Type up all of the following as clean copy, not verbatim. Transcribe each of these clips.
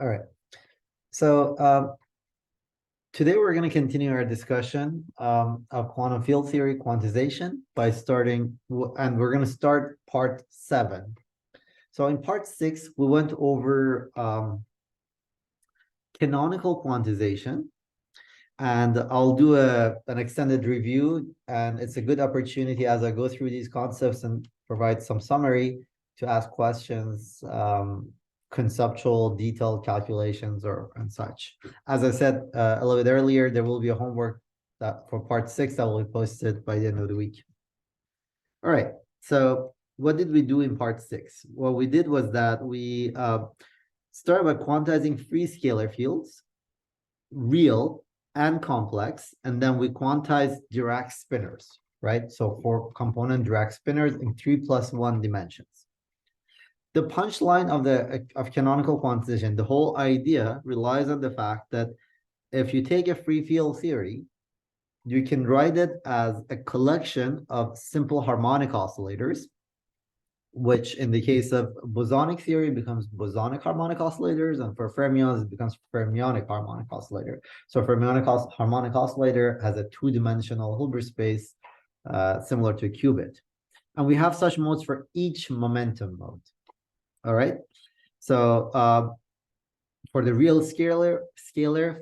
All right. So today we're going to continue our discussion of quantum field theory quantization by and we're going to start part 7. So in part 6, we went over canonical quantization, and I'll do an extended review, and it's a good opportunity as I go through these concepts and provide some summary to ask questions, conceptual, detailed calculations, and such. As I said a little bit earlier, there will be a homework for part 6 that will be posted by the end of the week. All right, so what did we do in part 6? What we did was that we started by quantizing free scalar fields, real and complex, and then we quantized Dirac spinors, right? So 4 component Dirac spinors in 3+1 dimensions. The punchline of canonical quantization, the whole idea relies on the fact that if you take a free field theory, you can write it as a collection of simple harmonic oscillators, which in the case of bosonic theory becomes bosonic harmonic oscillators, and for fermions, it becomes fermionic harmonic oscillator. So fermionic harmonic oscillator has a 2-dimensional Hilbert space similar to a qubit. And we have such modes for each momentum mode. All right. So for the real scalar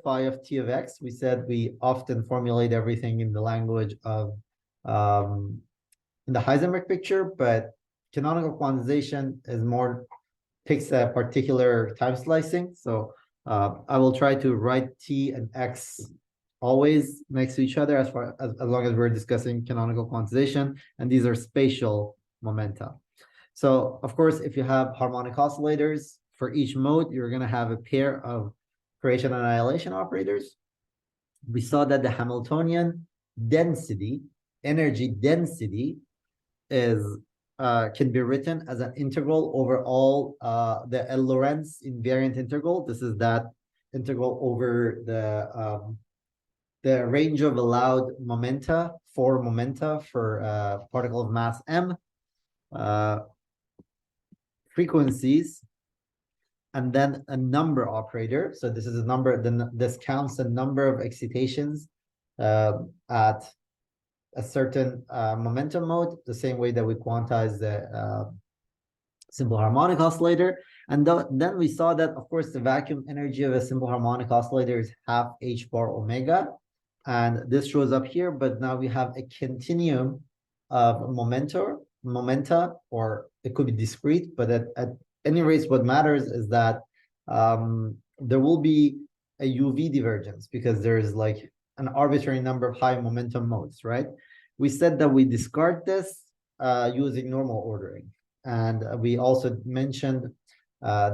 phi of t of x, we said we often formulate everything in the language of in the Heisenberg picture, but canonical quantization is takes a particular time slicing. So I will try to write t and x always next to each other as long as we're discussing canonical quantization, and these are spatial momenta. So of course, if you have harmonic oscillators for each mode, you're going to have a pair of creation annihilation operators. We saw that the Hamiltonian density, energy density, can be written as an integral over all the Lorentz invariant integral. This is that integral over the range of allowed momenta for particle of mass m, frequencies, and then a number operator. So this is a number, then this counts the number of excitations at a certain momentum mode, the same way that we quantize the simple harmonic oscillator. And then we saw that, of course, the vacuum energy of a simple harmonic oscillator is half h bar omega. And this shows up here, but now we have a continuum of momenta, or it could be discrete, but at any rate, what matters is that there will be a UV divergence because there is like an arbitrary number of high momentum modes, right? We said that we discard this using normal ordering. And we also mentioned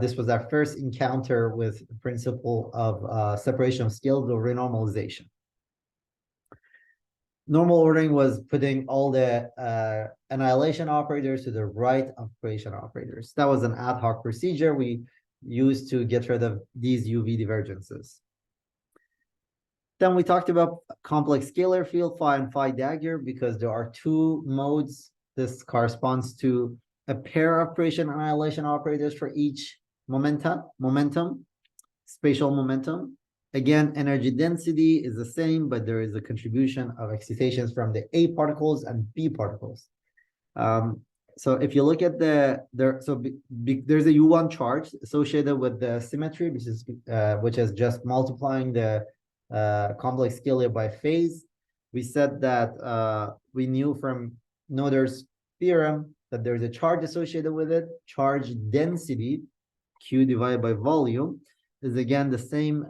this was our first encounter with the principle of separation of scales or renormalization. Normal ordering was putting all the annihilation operators to the right of creation operators. That was an ad hoc procedure we used to get rid of these UV divergences. Then we talked about complex scalar field phi and phi dagger because there are 2 modes. This corresponds to a pair of creation annihilation operators for each momentum, spatial momentum. Again, energy density is the same, but there is a contribution of excitations from the A particles and B particles. So if you look at there's a U1 charge associated with the symmetry, which is just multiplying the complex scalar by phase. We said that we knew from Noether's theorem that there's a charge associated with it. Charge density, Q divided by volume, is again the same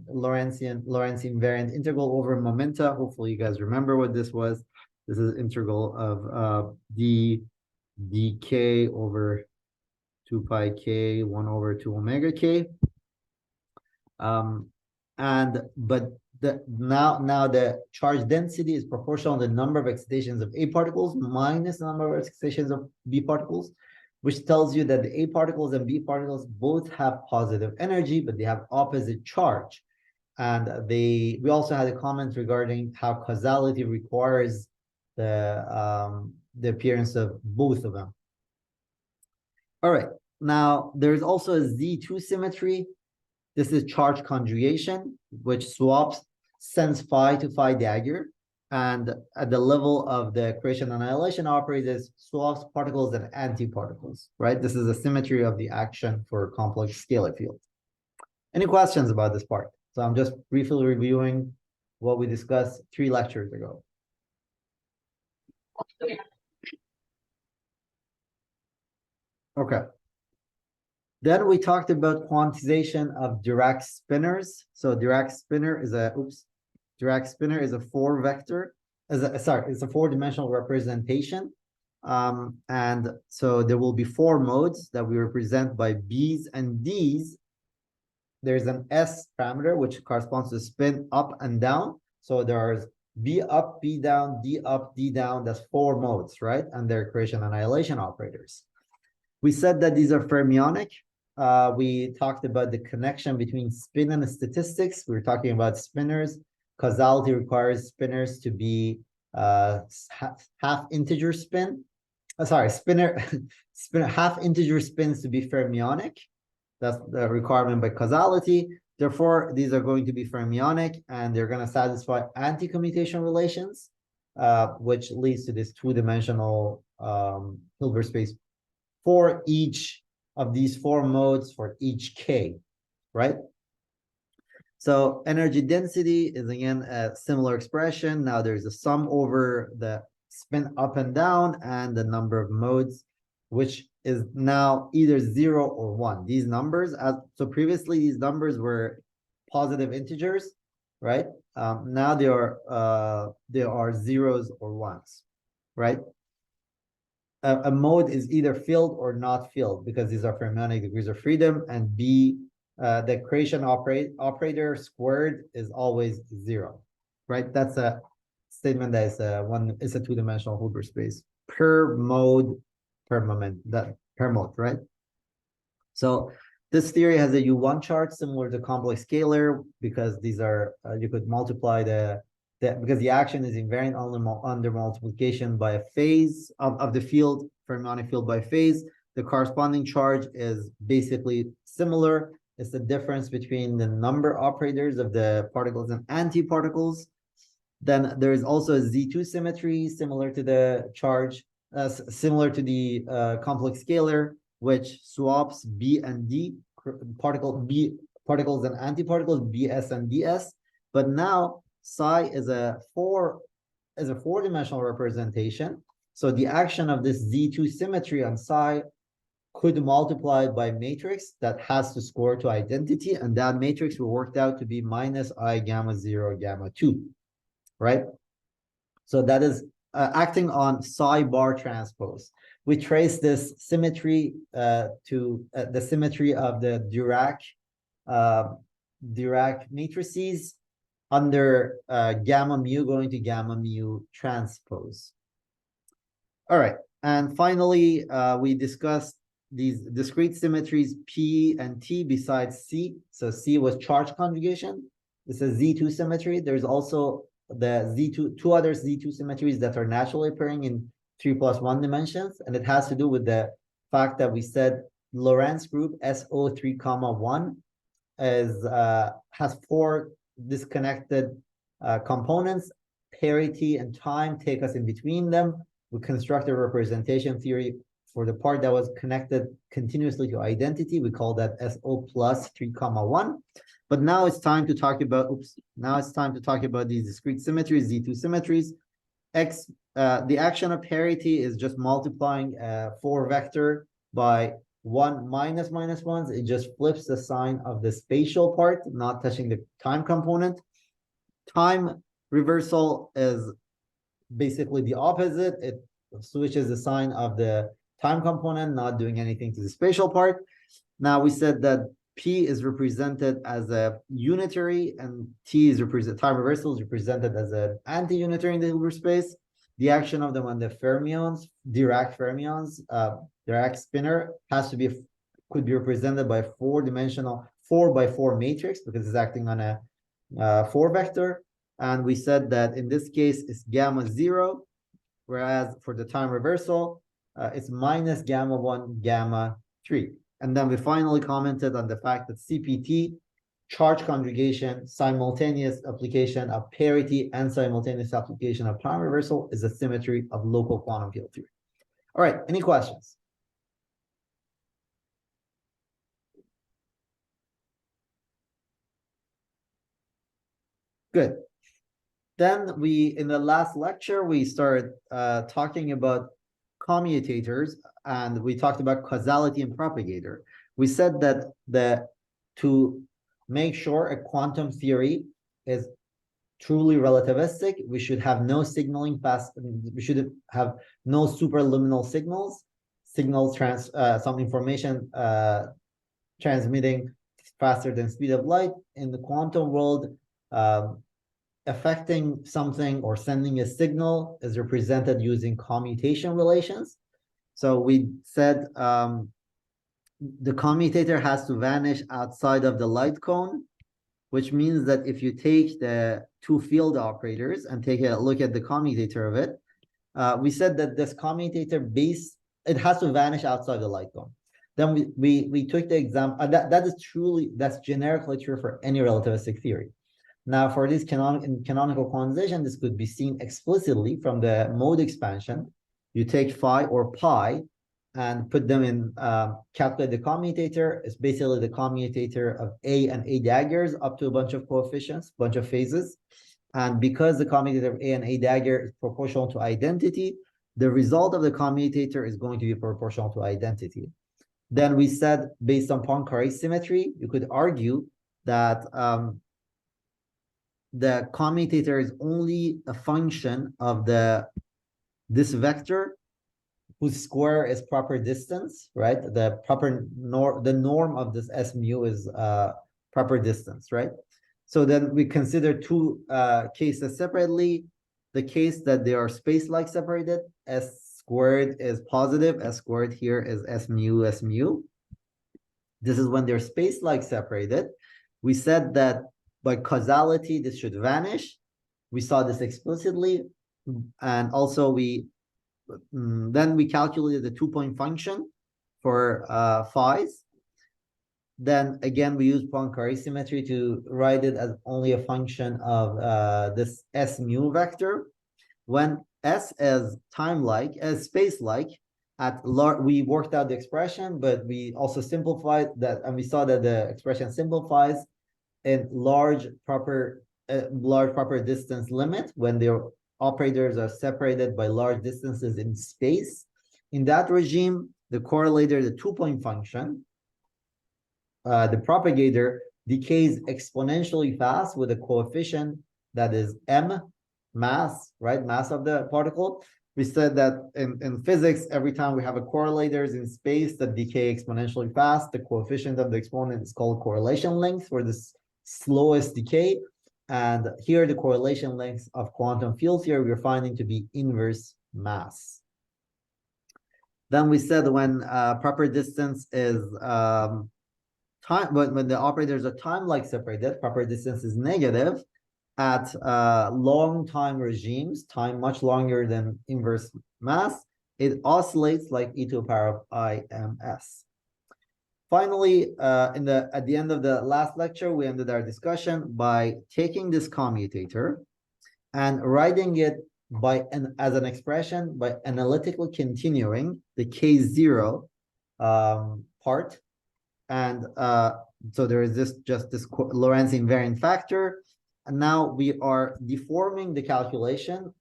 Lorentz invariant integral over momenta. Hopefully you guys remember what this was. This is integral of dk over 2 pi k 1 over 2 omega k. Now the charge density is proportional to the number of excitations of A particles minus the number of excitations of B particles, which tells you that the A particles and B particles both have positive energy, but they have opposite charge. And we also had a comment regarding how causality requires the appearance of both of them. All right, now there's also a Z2 symmetry This is charge conjugation, which swaps sense phi to phi dagger. And at the level of the creation annihilation operators, swaps particles and antiparticles, right? This is a symmetry of the action for complex scalar field. Any questions about this part? So I'm just briefly reviewing what we discussed 3 lectures ago. Okay. Then we talked about quantization of Dirac spinors. So Dirac spinor is a, Dirac spinor is a 4-vector, it's a 4-dimensional representation. And so there will be 4 modes that we represent by B's and D's. There's an S parameter, which corresponds to spin up and down. So there's B up, B down, D up, D down. That's 4 modes, right? And they're creation annihilation operators. We said that these are fermionic. We talked about the connection between spin and statistics. We were talking about spinors. Causality requires spinors to be half integer spin. Spinor half integer spins to be fermionic. That's the requirement by causality. Therefore, these are going to be fermionic, and they're going to satisfy anti-commutation relations, which leads to this 2-dimensional Hilbert space for each of these 4 modes for each K, right? So energy density is again a similar expression. Now there's a sum over the spin up and down and the number of modes, which is now either 0 or 1. These numbers, so previously these numbers were positive integers, right? Now they are zeros or ones, right? A mode is either filled or not filled because these are fermionic degrees of freedom, and B, the creation operator squared is always 0, right? That's a statement that is a 2-dimensional Hilbert space per mode, per moment, per mode, right? So this theory has a U1 chart similar to complex scalar because these are you could multiply because the action is invariant under multiplication by a phase of the field, fermionic field by phase. The corresponding charge is basically similar. It's the difference between the number operators of the particles and antiparticles. Then there is also a Z2 symmetry similar to the charge, similar to the complex scalar, which swaps B and D, particles and antiparticles, BS and DS. But now psi is a 4-dimensional representation. So the action of this Z2 symmetry on psi could multiply by matrix that has to score to identity, and that matrix will work out to be minus I gamma 0 gamma 2, right? So that is acting on psi bar transpose. We trace this symmetry to the symmetry of the Dirac matrices under gamma mu going to gamma mu transpose. All right, and finally, we discussed these discrete symmetries P and T besides C. So C was charge conjugation. It's a Z2 symmetry. There's also the two other Z2 symmetries that are naturally occurring in 3+1 dimensions, and it has to do with the fact that we said Lorentz group SO3, 1 has 4 disconnected components. Parity and time take us in between them. We construct a representation theory for the part that was connected continuously to identity. We call that SO plus 3, 1. But now it's time to talk about, these discrete symmetries, Z2 symmetries. The action of parity is just multiplying 4-vector by 1 minus minus 1s. It just flips the sign of the spatial part, not touching the time component. Time reversal is basically the opposite. It switches the sign of the time component, not doing anything to the spatial part. Now we said that P is represented as a unitary and T is time reversal is represented as an anti-unitary in the Hilbert space. The action of them on the fermions, Dirac fermions, Dirac spinor could be represented by a 4-dimensional 4x4 matrix because it's acting on a 4-vector. And we said that in this case it's gamma 0, whereas for the time reversal, it's minus gamma 1, gamma 3. And then we finally commented on the fact that CPT charge conjugation, simultaneous application of parity, and simultaneous application of time reversal is a symmetry of local quantum field theory. All right, any questions? Good. Then in the last lecture, we started talking about commutators, and we talked about causality and propagator. We said that to make sure a quantum theory is truly relativistic, we should have no signaling fast, we should have no superluminal signals, some information transmitting faster than speed of light. In the quantum world, affecting something or sending a signal is represented using commutation relations. So we said the commutator has to vanish outside of the light cone, which means that if you take the two field operators and take a look at the commutator of it, we said that this commutator it has to vanish outside the light cone. Then we took the example, that's generically true for any relativistic theory. Now, for this canonical quantization, this could be seen explicitly from the mode expansion. You take phi or pi and put them in, calculate the commutator. It's basically the commutator of A and A daggers up to a bunch of coefficients, bunch of phases. And because the commutator of A and A dagger is proportional to identity, the result of the commutator is going to be proportional to identity. Then we said, based on Poincare symmetry, you could argue that the commutator is only a function of this vector whose square is proper distance, right? The norm of this S mu is proper distance, right? So then we consider two cases separately. The case that they are space-like separated, S squared is positive, S squared here is S mu, S mu. This is when they're space-like separated. We said that by causality, this should vanish. We saw this explicitly. And also then we calculated the 2-point function for phi's. Then again, we use Poincare symmetry to write it as only a function of this S mu vector. When S is time-like, as space-like, we worked out the expression, but we also simplified that, and we saw that the expression simplifies in large proper distance limit when their operators are separated by large distances in space. In that regime, the correlator, the 2-point function, the propagator decays exponentially fast with a coefficient that is m, mass, right? Mass of the particle. We said that in physics, every time we have a correlators in space that decay exponentially fast, the coefficient of the exponent is called correlation length for this slowest decay. And here the correlation length of quantum field theory we're finding to be inverse mass. Then we said when proper distance is when the operators are time-like separated, proper distance is negative at long time regimes, time much longer than inverse mass, it oscillates like e to the power of IMS. Finally, at the end of the last lecture, we ended our discussion by taking this commutator and writing it as an expression by analytically continuing the K0 part. And so there is just this Lorentz invariant factor. And now we are deforming the calculation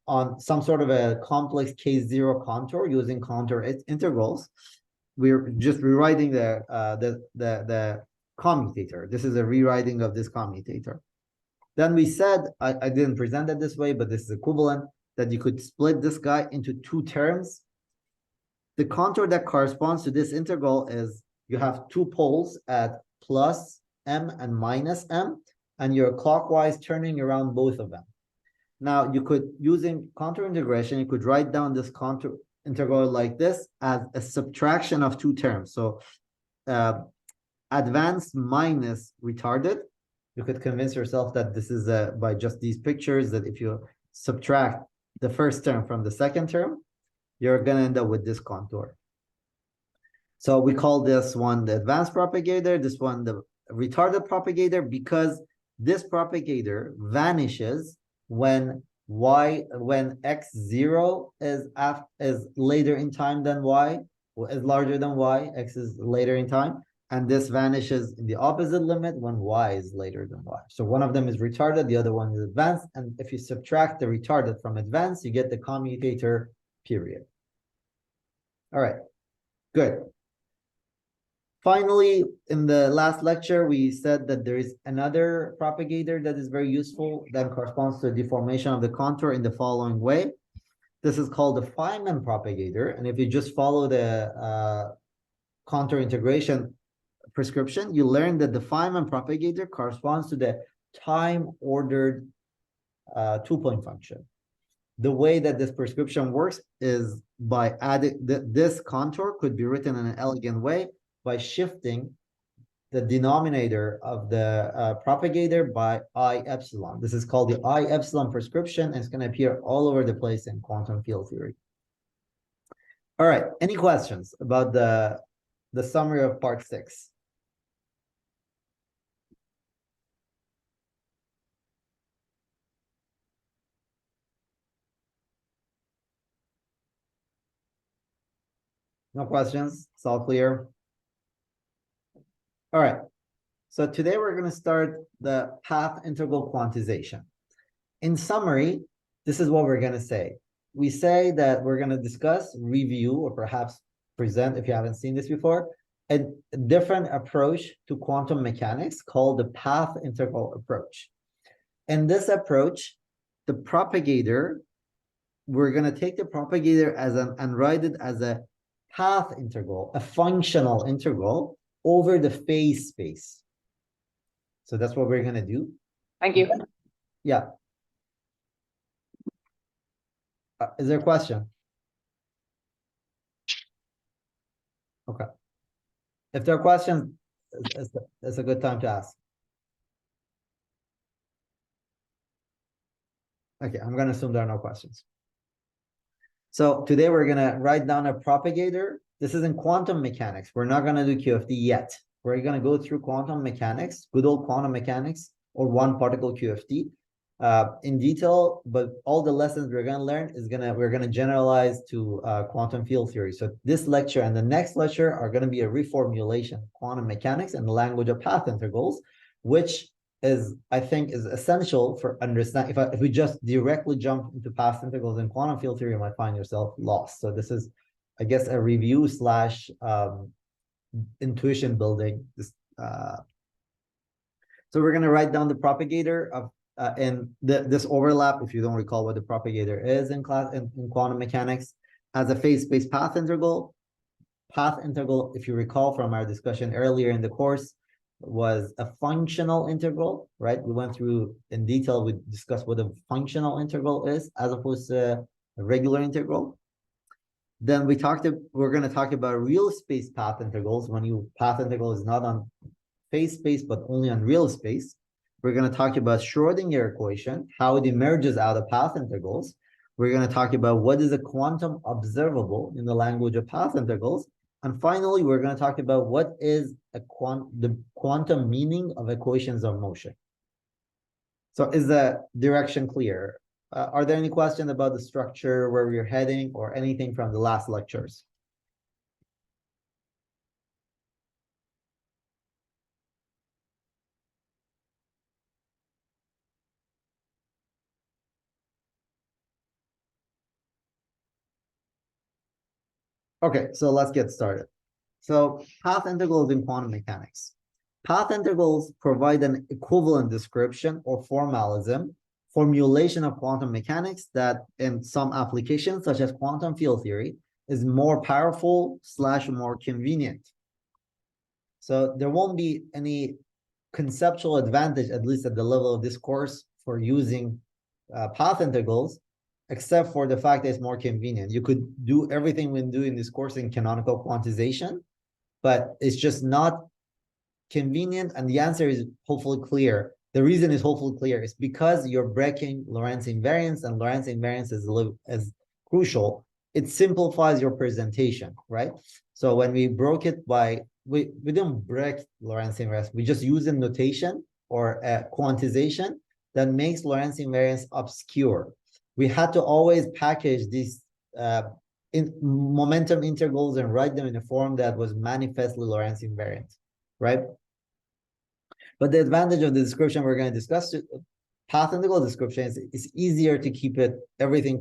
on some sort of a complex K0 contour using contour integrals. We're just rewriting the commutator. This is a rewriting of this commutator. Then we said, I didn't present it this way, but this is equivalent, that you could split this guy into two terms. The contour that corresponds to this integral is you have two poles at plus m and minus m, and you're clockwise turning around both of them. Now you could, using contour integration, you could write down this contour integral like this as a subtraction of two terms. So advanced minus retarded, you could convince yourself that this is by just these pictures, that if you subtract the first term from the second term, you're going to end up with this contour. So we call this one the advanced propagator, this one the retarded propagator because this propagator vanishes when x0 is later in time than y, or is larger than y, x is later in time, and this vanishes in the opposite limit when y is later than y. So one of them is retarded, the other one is advanced, and if you subtract the retarded from advanced, you get the commutator period. All right, good. Finally, in the last lecture, we said that there is another propagator that is very useful that corresponds to the deformation of the contour in the following way. This is called the Feynman propagator. And if you just follow the contour integration prescription, you learn that the Feynman propagator corresponds to the time-ordered two-point function. The way that this prescription works is by adding this contour could be written in an elegant way by shifting the denominator of the propagator by I epsilon. This is called the I epsilon prescription, and it's going to appear all over the place in quantum field theory. All right, any questions about the summary of part 6? No questions? It's all clear? All right. So today we're going to start the path integral quantization. In summary, this is what we're going to say. We say that we're going to discuss, review, or perhaps present, if you haven't seen this before, a different approach to quantum mechanics called the path integral approach. In this approach, the propagator, we're going to take the propagator as and write it as a path integral, a functional integral over the phase space. So that's what we're going to do. Thank you. Yeah. Is there a question? Okay. If there are questions, it's a good time to ask. Okay, I'm going to assume there are no questions. So today we're going to write down a propagator. This is in quantum mechanics. We're not going to do QFT yet. We're going to go through quantum mechanics, good old quantum mechanics, or one particle QFT in detail. But all the lessons we're going to learn is we're going to generalize to quantum field theory. So this lecture and the next lecture are going to be a reformulation of quantum mechanics in the language of path integrals, which is, I think, is essential for understanding. If we just directly jump into path integrals in quantum field theory, you might find yourself lost. So this is, I guess, a review slash intuition building. So we're going to write down the propagator of and this overlap, if you don't recall what the propagator is in quantum mechanics, as a phase space path integral. Path integral, if you recall from our discussion earlier in the course, was a functional integral, right? We went through in detail, we discussed what a functional integral is as opposed to a regular integral. Then we're going to talk about real space path integrals. When path integral is not on phase space, but only on real space. We're going to talk about Schrodinger equation, how it emerges out of path integrals. We're going to talk about what is a quantum observable in the language of path integrals. And finally, we're going to talk about what is the quantum meaning of equations of motion. So is the direction clear? Are there any questions about the structure, where we're heading, or anything from the last lectures? Okay, so let's get started. So path integrals in quantum mechanics. Path integrals provide an equivalent description or formulation of quantum mechanics that in some applications, such as quantum field theory, is more powerful / more convenient. So there won't be any conceptual advantage, at least at the level of this course, for using path integrals, except for the fact that it's more convenient. You could do everything we do in this course in canonical quantization, but it's just not convenient. And the answer is hopefully clear. The reason is hopefully clear. It's because you're breaking Lorentz invariance, and Lorentz invariance is crucial. It simplifies your presentation, right? So when we broke it by we didn't break Lorentz invariance. We just use a notation or a quantization that makes Lorentz invariance obscure. We had to always package these in momentum integrals and write them in a form that was manifestly Lorentz invariant, right? But the advantage of the description we're going to discuss, path integral description, is it's easier to keep it everything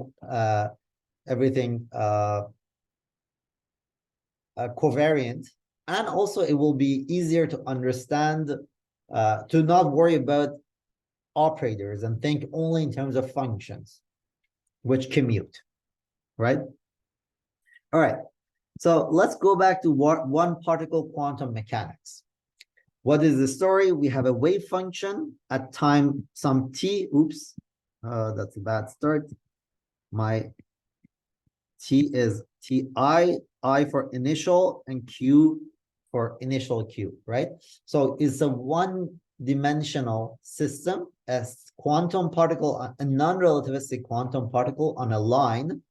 covariant, and also it will be easier to understand, to not worry about operators and think only in terms of functions, which commute, right? All right, so let's go back to one particle quantum mechanics. What is the story? We have a wave function at time some t. Oops, that's a bad start. My t is ti, I for initial, and q for initial q, right? So it's a one-dimensional system, a quantum particle, a non-relativistic quantum particle on a line.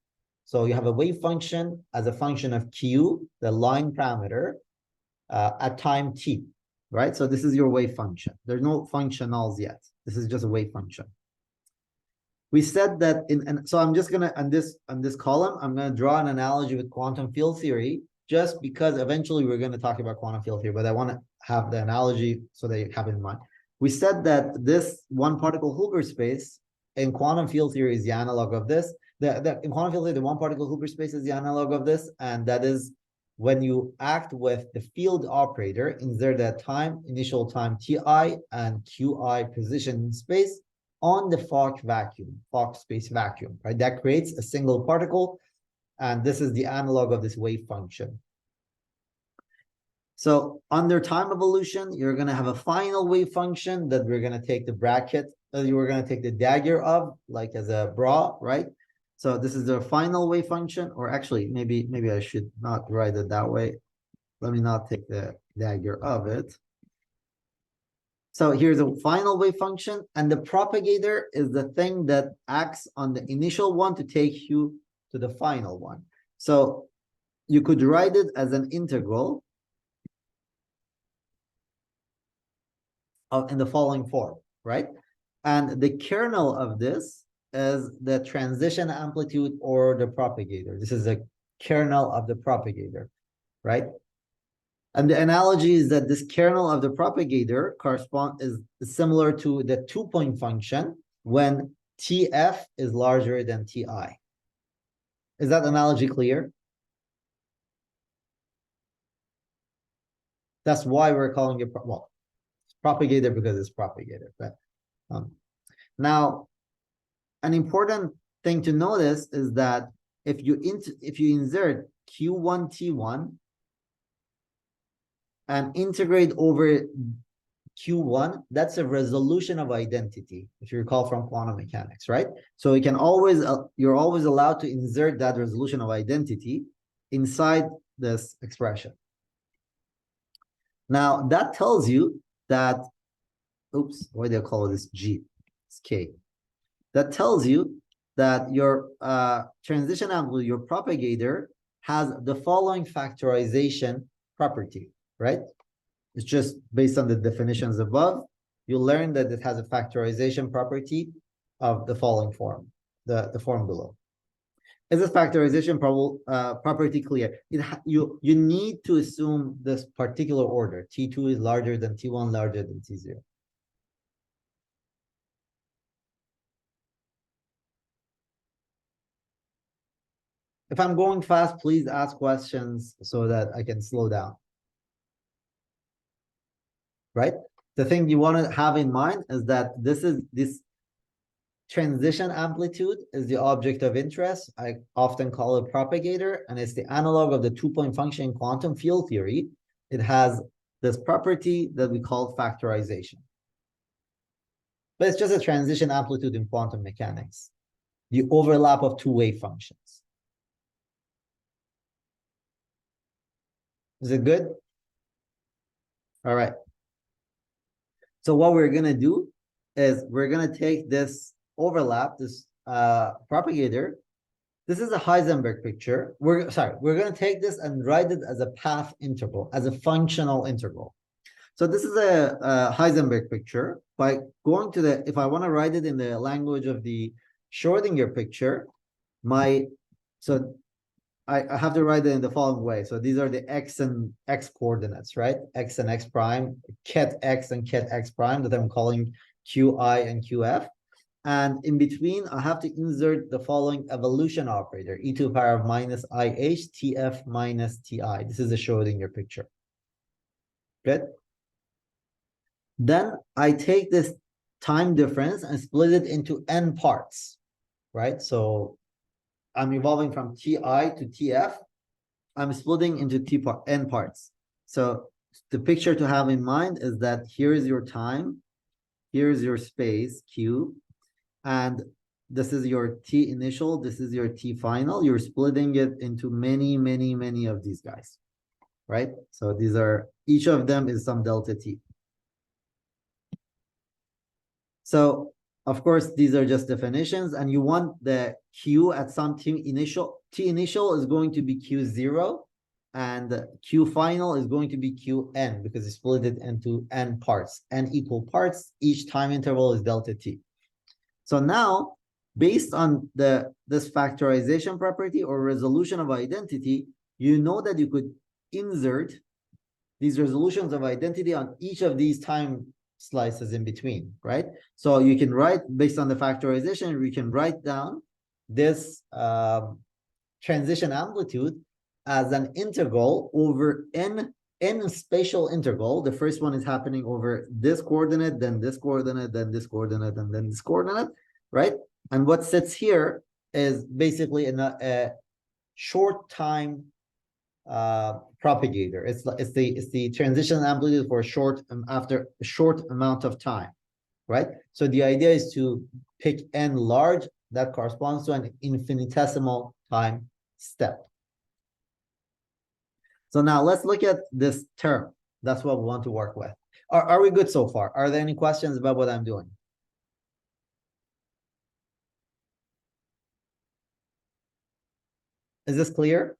So you have a wave function as a function of q, the line parameter, at time t, right? So this is your wave function. There's no functionals yet. This is just a wave function. We said that and so I'm just gonna on this column, I'm gonna draw an analogy with quantum field theory, just because eventually we're going to talk about quantum field theory, but I want to have the analogy so that you have it in mind. We said that this one particle Hilbert space in quantum field theory is the analog of this. In quantum field theory, the one particle Hilbert space is the analog of this, and that is when you act with the field operator, insert that time, initial time ti and qi position in space on the Fock space vacuum, right? That creates a single particle, and this is the analog of this wave function. So under time evolution, you're going to have a final wave function that we're going to take the bracket, you were going to take the dagger of, like as a bra, right? So this is the final wave function, or actually, maybe I should not write it that way. Let me not take the dagger of it. So here's a final wave function, and the propagator is the thing that acts on the initial one to take you to the final one. So you could write it as an integral in the following form, right? And the kernel of this is the transition amplitude or the propagator. This is the kernel of the propagator, right? And the analogy is that this kernel of the propagator is similar to the 2-point function when TF is larger than TI. Is that analogy clear? That's why we're calling it, well, it's propagator because it's propagator. But now, an important thing to notice is that if you insert Q1 T1 and integrate over Q1, that's a resolution of identity, if you recall from quantum mechanics, right? So you can always, you're always allowed to insert that resolution of identity inside this expression. Now, that tells you that, oops, why do I call this G? It's K. That tells you that your transition amplitude, your propagator, has the following factorization property, right? It's just based on the definitions above. You learn that it has a factorization property of the following form, the form below. Is this factorization property clear? You need to assume this particular order. T2 is larger than T1, larger than T0. If I'm going fast, please ask questions so that I can slow down. Right? The thing you want to have in mind is that this transition amplitude is the object of interest. I often call it propagator, and it's the analog of the 2-point function in quantum field theory. It has this property that we call factorization. But it's just a transition amplitude in quantum mechanics, the overlap of two wave functions. Is it good? All right. So what we're going to do is we're going to take this overlap, this propagator, This is a Heisenberg picture. We're going to take this and write it as a path integral, as a functional integral. So this is a Heisenberg picture. By going to if I want to write it in the language of the Schrodinger picture, I have to write it in the following way. So these are the x and x coordinates, right? X and x prime, ket x and ket x prime that I'm calling qi and qf. And in between, I have to insert the following evolution operator, e to the power of minus ih, tf minus ti. This is a Schrodinger picture. Good. Then I take this time difference and split it into n parts, right? So I'm evolving from ti to tf. I'm splitting into n parts. So the picture to have in mind is that here is your time, here's your space, q, and this is your t initial, this is your t final. You're splitting it into many, many, many of these guys, right? So these are, each of them is some delta t. So of course, these are just definitions, and you want the q at some t initial. T initial is going to be q0, and q final is going to be qn, because you split it into n parts, n equal parts. Each time interval is delta t. So now, based on this factorization property or resolution of identity, you know that you could insert these resolutions of identity on each of these time slices in between, right? So you can write, based on the factorization, we can write down this transition amplitude as an integral over n spatial integral. The first one is happening over this coordinate, then this coordinate, then this coordinate, and then this coordinate, right? And what sits here is basically a short time propagator. It's the transition amplitude for a short after a short amount of time, right? So the idea is to pick n large that corresponds to an infinitesimal time step. So now let's look at this term. That's what we want to work with. Are we good so far? Are there any questions about what I'm doing? Is this clear?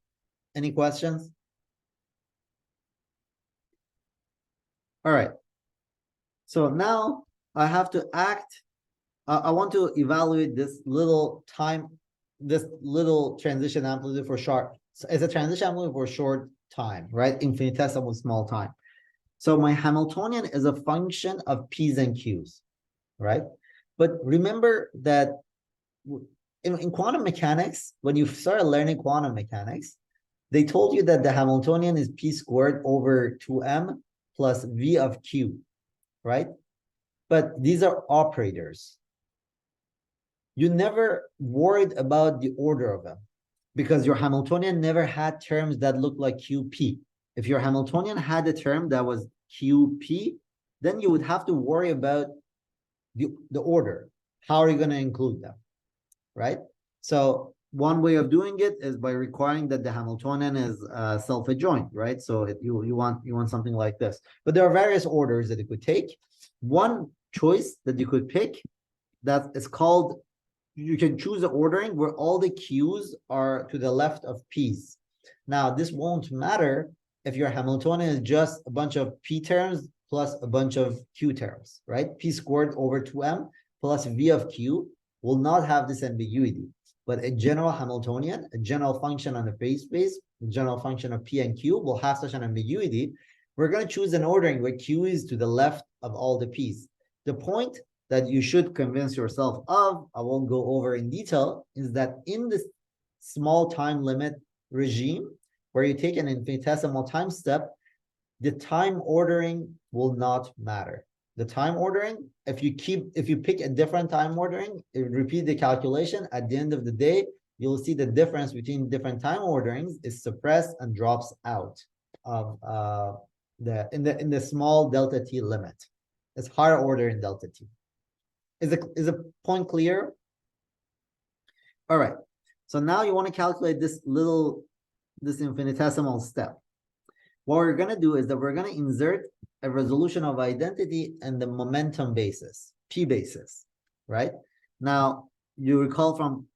Any questions? All right. So now I have to act. I want to evaluate this little time, this little transition amplitude for short. So it's a transition amplitude for short time, right? Infinitesimal small time. So my Hamiltonian is a function of P's and Q's, right? But remember that in quantum mechanics, when you started learning quantum mechanics, they told you that the Hamiltonian is P squared over 2m plus V of Q, right? But these are operators. You never worried about the order of them because your Hamiltonian never had terms that look like QP. If your Hamiltonian had a term that was QP, then you would have to worry about the order. How are you going to include them, right? So one way of doing it is by requiring that the Hamiltonian is self-adjoint, right? So you want something like this. But there are various orders that you could take. One choice that you could pick that is called, you can choose the ordering where all the Q's are to the left of P's. Now, this won't matter if your Hamiltonian is just a bunch of P terms plus a bunch of Q terms, right? P squared over 2m plus V of Q will not have this ambiguity. But a general Hamiltonian, a general function on the phase space, a general function of P and Q will have such an ambiguity. We're going to choose an ordering where Q is to the left of all the P's. The point that you should convince yourself of, I won't go over in detail, is that in this small time limit regime, where you take an infinitesimal time step, the time ordering will not matter. The time ordering, if you pick a different time ordering, repeat the calculation, at the end of the day, you'll see the difference between different time orderings is suppressed and drops out of in the small delta t limit. It's higher order in delta t. Is a point clear? All right. So now you want to calculate this infinitesimal step. What we're going to do is that we're going to insert a resolution of identity and the momentum basis, P basis, right? Now, you recall from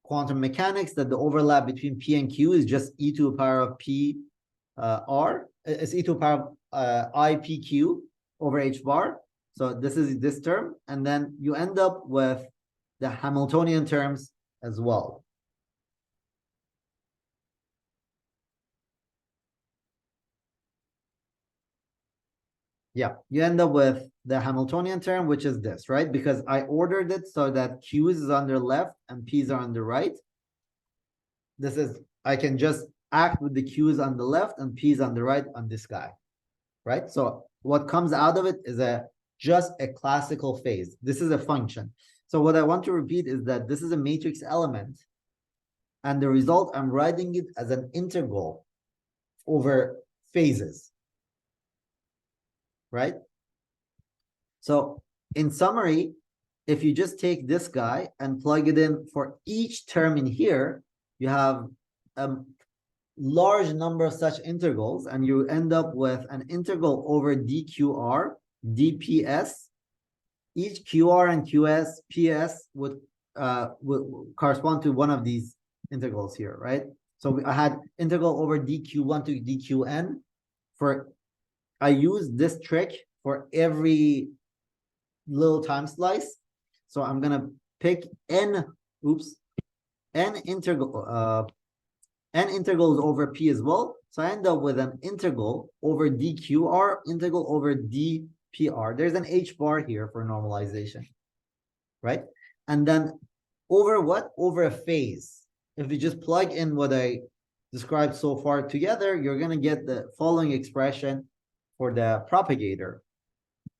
quantum mechanics that the overlap between P and Q is just e to the power of P R. It's e to the power of IPQ over H bar. So this is this term, and then you end up with the Hamiltonian terms as well. Yeah, you end up with the Hamiltonian term, which is this, right? Because I ordered it so that Q's is on the left and P's are on the right. This is, I can just act with the Q's on the left and P's on the right on this guy, right? So what comes out of it is just a classical phase. This is a function. So what I want to repeat is that this is a matrix element, and the result, I'm writing it as an integral over phases, right? So in summary, if you just take this guy and plug it in for each term in here, you have a large number of such integrals, and you end up with an integral over dqr, dps. Each qr and qs, ps would correspond to one of these integrals here, right? So I had integral over dq1 to dqn. I use this trick for every little time slice. So I'm gonna pick n integrals over p as well. So I end up with an integral over dqr, integral over dpr. There's an h bar here for normalization, right? And then over what? Over a phase. If you just plug in what I described so far together, you're gonna get the following expression for the propagator,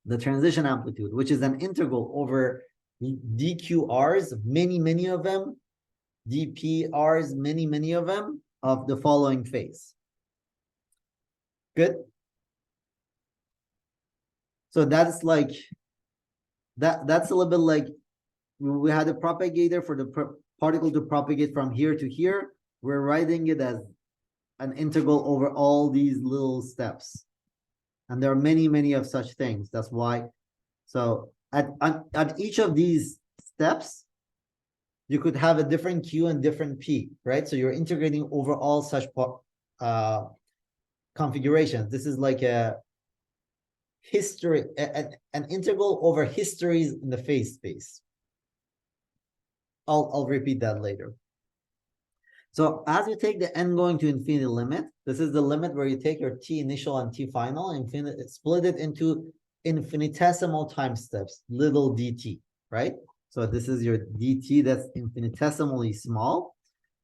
the transition amplitude, which is an integral over dqr's, many of them, dpr's, many of them, of the following phase. Good. So that's like that's a little bit like we had a propagator for the particle to propagate from here to here. We're writing it as an integral over all these little steps. And there are many of such things. That's why. So at each of these steps, you could have a different Q and different P, right? So you're integrating over all such configurations. This is like a history, an integral over histories in the phase space. I'll repeat that later. So as you take the n going to infinity limit, this is the limit where you take your t initial and t final, and split it into infinitesimal time steps, little dt, right? So this is your dt that's infinitesimally small.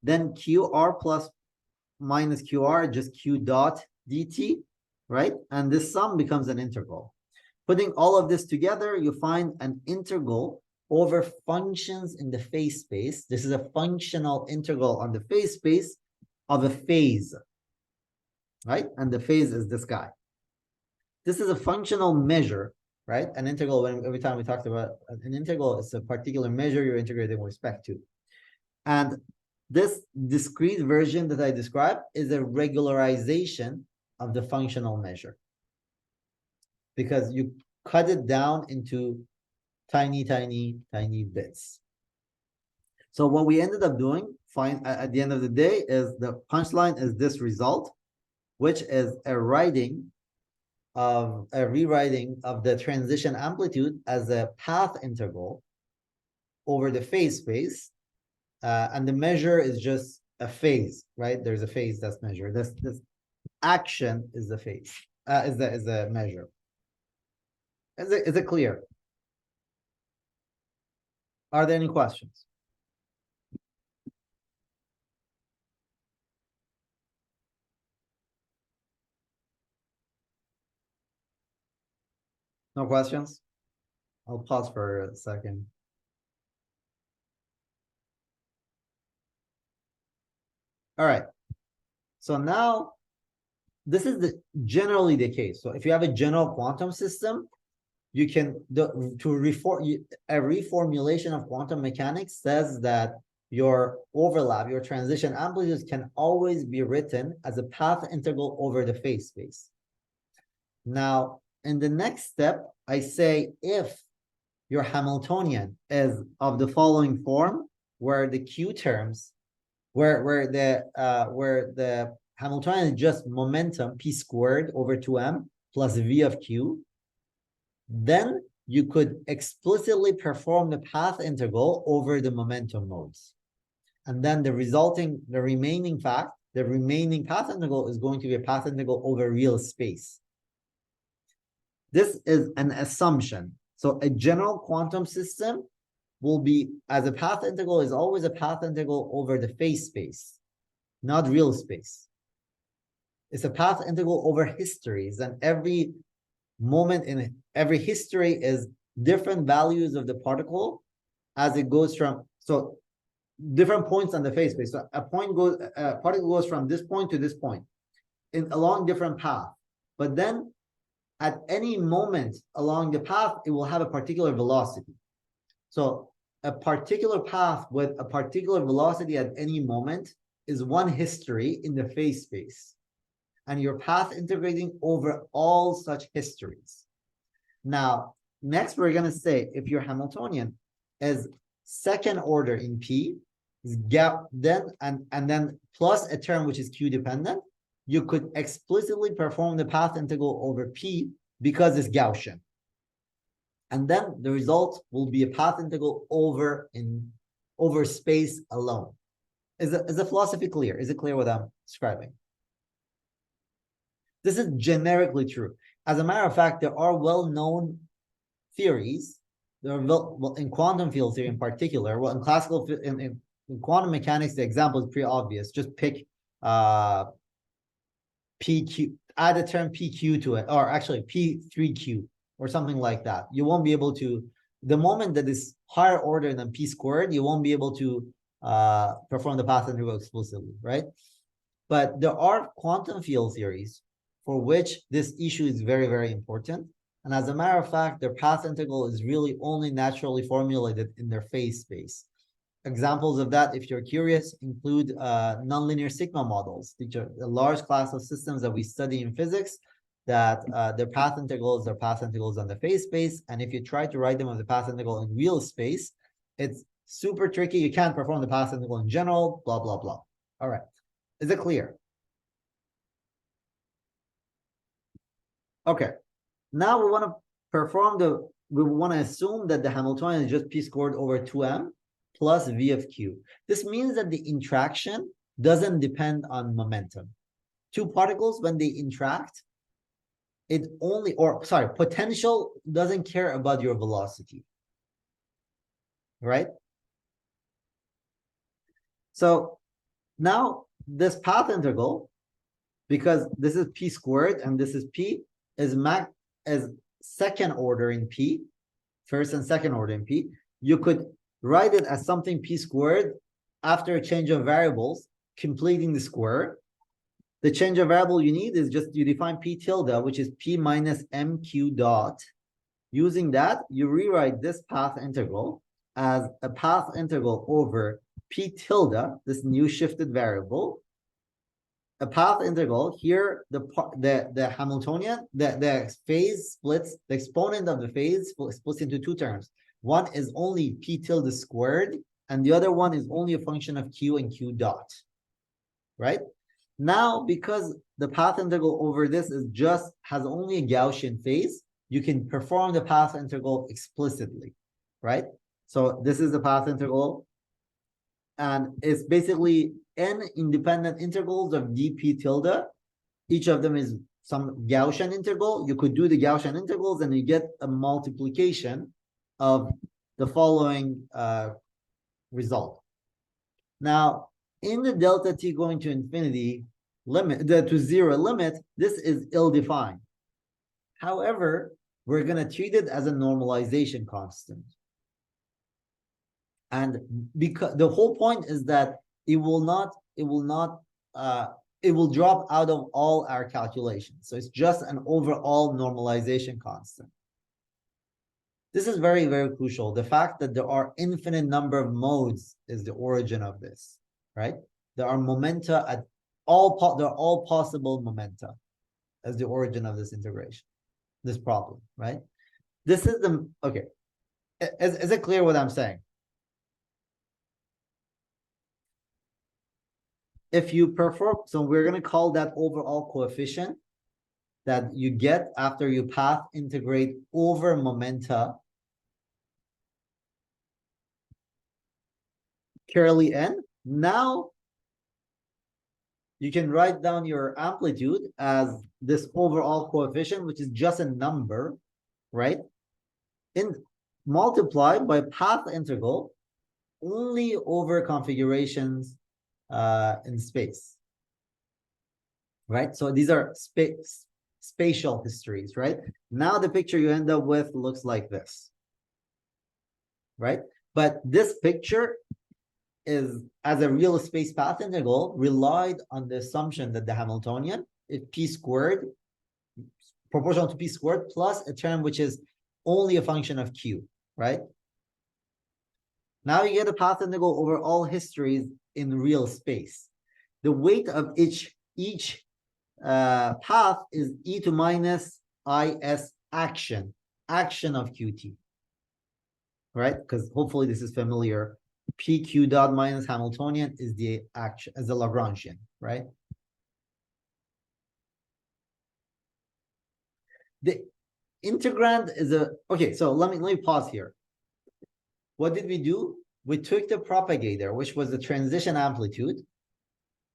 Then qr plus minus qr, just q dot dt, right? And this sum becomes an integral. Putting all of this together, you find an integral over functions in the phase space. This is a functional integral on the phase space of a phase, right? And the phase is this guy. This is a functional measure, right? An integral, every time we talked about an integral, it's a particular measure you're integrating with respect to. And this discrete version that I described is a regularization of the functional measure, because you cut it down into tiny bits. So what we ended up doing, at the end of the day, is the punchline is this result, which is a rewriting of the transition amplitude as a path integral over the phase space, and the measure is just a phase, right? There's a phase that's measured. This action is the phase, is the measure. Is it clear? Are there any questions? No questions? I'll pause for a second. All right. So now this is generally the case. So if you have a general quantum system, you can a reformulation of quantum mechanics says that your overlap, your transition amplitudes can always be written as a path integral over the phase space. Now, in the next step, I say if your Hamiltonian is of the following form, where the Q terms, where the Hamiltonian is just momentum P squared over 2m plus V of Q, then you could explicitly perform the path integral over the momentum modes. And then the remaining path integral is going to be a path integral over real space. This is an assumption. So a general quantum system will be, as a path integral, is always a path integral over the phase space, not real space. It's a path integral over histories, and every moment in every history is different values of the particle as it goes from, so different points on the phase space. So a particle goes from this point to this point along different path, but then at any moment along the path, it will have a particular velocity. So a particular path with a particular velocity at any moment is one history in the phase space. And you're path integrating over all such histories. Now, next we're going to say if your Hamiltonian is second order in P, then plus a term which is Q dependent, you could explicitly perform the path integral over P because it's Gaussian. And then the result will be a path integral over space alone. Is the philosophy clear? Is it clear what I'm describing? This is generically true. As a matter of fact, there are well-known theories. There are in quantum field theory in particular. Well, in classical in quantum mechanics, the example is pretty obvious. Just pick PQ, add a term PQ to it, or actually P3Q or something like that. You won't be able to, the moment that is higher order than P squared, you won't be able to perform the path integral explicitly, right? But there are quantum field theories for which this issue is very, very important. And as a matter of fact, their path integral is really only naturally formulated in their phase space. Examples of that, if you're curious, include nonlinear sigma models, which are a large class of systems that we study in physics, that their path integrals are path integrals on the phase space. And if you try to write them as a path integral in real space, it's super tricky. You can't perform the path integral in general, blah, blah, blah. All right. Is it clear? Okay. Now we want to assume that the Hamiltonian is just P squared over 2m plus V of Q. This means that the interaction doesn't depend on momentum. Two particles, when they interact, potential doesn't care about your velocity, right? So now this path integral, because this is P squared and this is P, is second order in P, first and second order in P. You could write it as something P squared after a change of variables, completing the square. The change of variable you need is just you define P tilde, which is P minus MQ dot. Using that, you rewrite this path integral as a path integral over P tilde, this new shifted variable. A path integral here, the Hamiltonian, the phase splits, the exponent of the phase splits into two terms. One is only P tilde squared, and the other one is only a function of Q and Q dot, right? Now, because the path integral over this has only a Gaussian phase, you can perform the path integral explicitly, right? So this is the path integral, and it's basically n independent integrals of dp tilde. Each of them is some Gaussian integral. You could do the Gaussian integrals and you get a multiplication of the following result. Now, in the delta t going to infinity limit, to zero limit, this is ill-defined. However, we're going to treat it as a normalization constant. And because the whole point is that it will drop out of all our calculations. So it's just an overall normalization constant. This is very, very crucial. The fact that there are infinite number of modes is the origin of this, right? There are momenta at there are all possible momenta as the origin of this integration, this problem, right? This is okay. Is it clear what I'm saying? if you perform, so we're going to call that overall coefficient that you get after you path integrate over momenta, curly n. Now you can write down your amplitude as this overall coefficient, which is just a number, right? In multiplied by path integral only over configurations in space, right? So these are spatial histories, right? Now the picture you end up with looks like this, right? But this picture is, as a real space path integral, relied on the assumption that the Hamiltonian is p squared, proportional to p squared, plus a term which is only a function of q, right? Now you get a path integral over all histories in real space. The weight of each path is e to minus is action of qt, right? Because hopefully this is familiar. PQ dot minus Hamiltonian is the action as a Lagrangian, right? The integrand is a, okay, so let me pause here. What did we do? We took the propagator, which was the transition amplitude.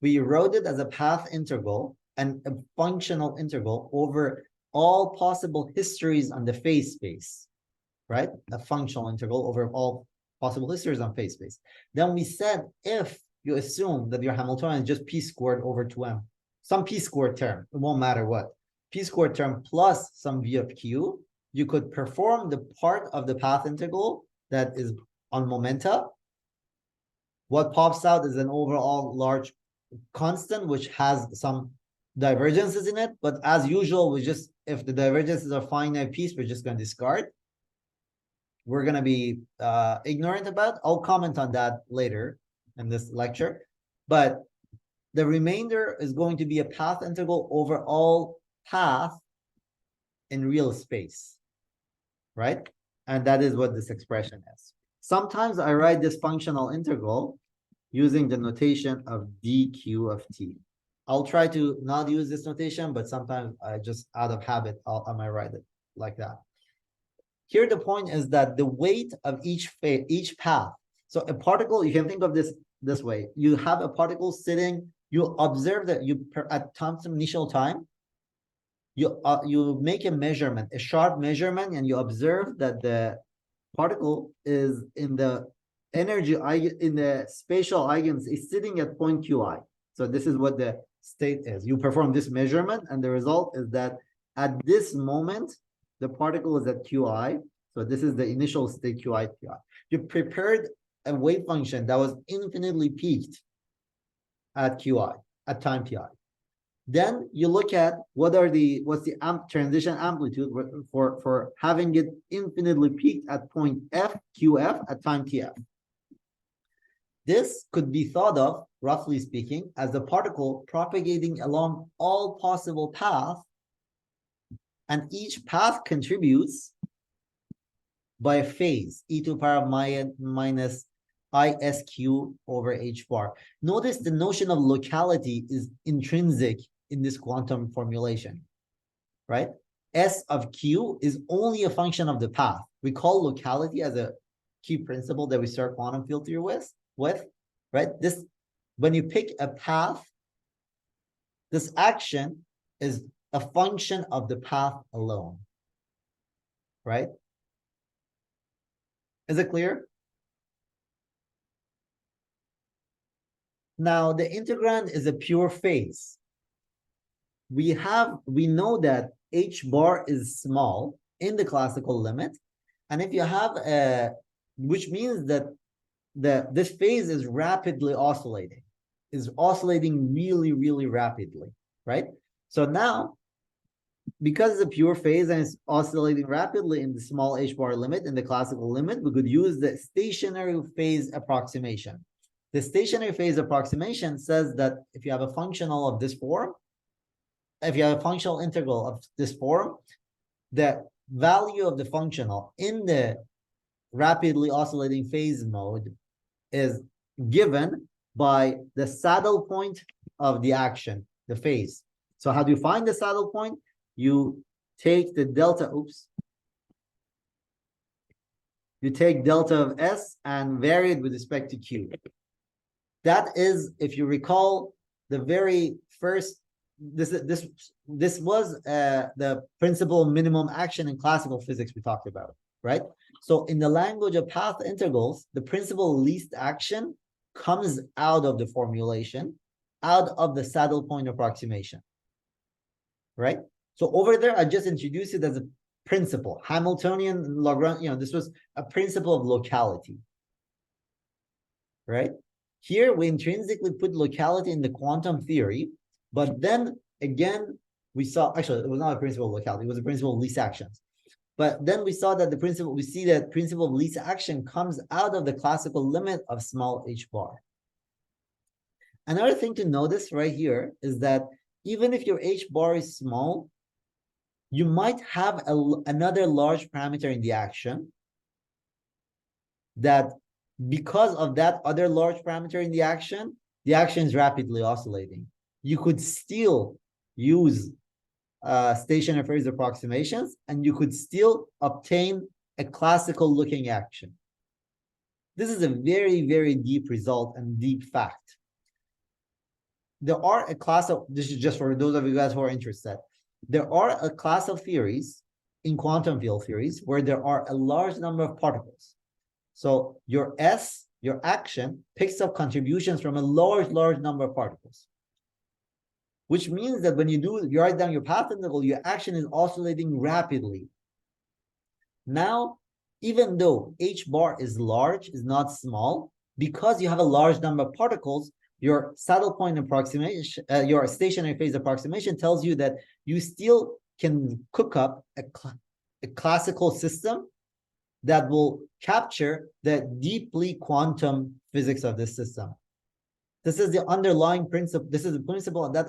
We wrote it as a path integral and a functional integral over all possible histories on the phase space, right? A functional integral over all possible histories on phase space. Then we said, if you assume that your Hamiltonian is just p squared over 2m, some p squared term, it won't matter what, p squared term plus some v of q, you could perform the part of the path integral that is on momenta. What pops out is an overall large constant, which has some divergences in it. But as usual, we just, if the divergences are finite piece, we're just going to discard. We're going to be ignorant about. I'll comment on that later in this lecture. But the remainder is going to be a path integral over all path in real space, right? And that is what this expression is. Sometimes I write this functional integral using the notation of dq of t. I'll try to not use this notation, but sometimes I just, out of habit, I might write it like that. Here, the point is that the weight of each path. So a particle, you can think of this way. You have a particle sitting, you observe that at some initial time, you make a measurement, a sharp measurement, and you observe that the particle is in the energy in the spatial eigens is sitting at point qi. So this is what the state is. You perform this measurement, and the result is that at this moment, the particle is at qi. So this is the initial state qi. You prepared a wave function that was infinitely peaked at qi, at time pi. Then you look at what's the transition amplitude for having it infinitely peaked at point f, qf at time tf. This could be thought of, roughly speaking, as the particle propagating along all possible paths, and each path contributes by a phase, e to the power of minus isq over h bar. Notice the notion of locality is intrinsic in this quantum formulation, right? S of q is only a function of the path. We call locality as a key principle that we start quantum field theory with, right? This, when you pick a path, this action is a function of the path alone, right? Is it clear? Now, the integrand is a pure phase. We know that h bar is small in the classical limit, and if you have which means that this phase is rapidly oscillating, really, really rapidly, right? So now, because it's a pure phase and it's oscillating rapidly in the small h bar limit, in the classical limit, we could use the stationary phase approximation. The stationary phase approximation says that if you have a functional of this form, if you have a functional integral of this form, the value of the functional in the rapidly oscillating phase mode is given by the saddle point of the action, the phase. So how do you find the saddle point? You take the delta, you take delta of S and vary it with respect to Q. That is, if you recall, the very first, this was the principle of minimum action in classical physics we talked about, right? So in the language of path integrals, the principle of least action comes out of the formulation, out of the saddle point approximation, right? So over there, I just introduced it as a principle, Hamiltonian Lagrange, this was a principle of locality, right? Here, we intrinsically put locality in the quantum theory, but then again, we saw, actually, it was not a principle of locality, it was a principle of least actions. But then we saw that we see that principle of least action comes out of the classical limit of small h bar. Another thing to notice right here is that even if your h bar is small, you might have another large parameter in the action that because of that other large parameter in the action is rapidly oscillating. You could still use stationary phase approximations, and you could still obtain a classical looking action. This is a very, very deep result and deep fact. There are a class of, this is just for those of you guys who are interested, there are a class of theories in quantum field theories where there are a large number of particles. So your S, your action, picks up contributions from a large number of particles, which means that when you write down your path integral, your action is oscillating rapidly. Now, even though h bar is large, is not small, because you have a large number of particles, your saddle point approximation, your stationary phase approximation tells you that you still can cook up a classical system that will capture the deeply quantum physics of this system. This is the underlying principle. This is the principle that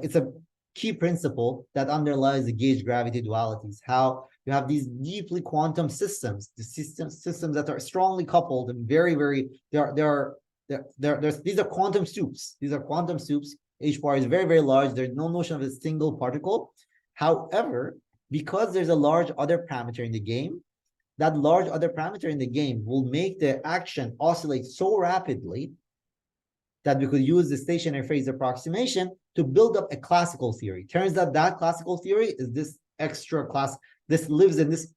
it's a key principle that underlies the gauge gravity dualities. How you have these deeply quantum systems, the systems that are strongly coupled and very, very, these are quantum soups. These are quantum soups. H bar is very, very large. There's no notion of a single particle. However, because there's a large other parameter in the game, that large other parameter in the game will make the action oscillate so rapidly that we could use the stationary phase approximation to build up a classical theory. Turns out that classical theory is this extra class. This lives in this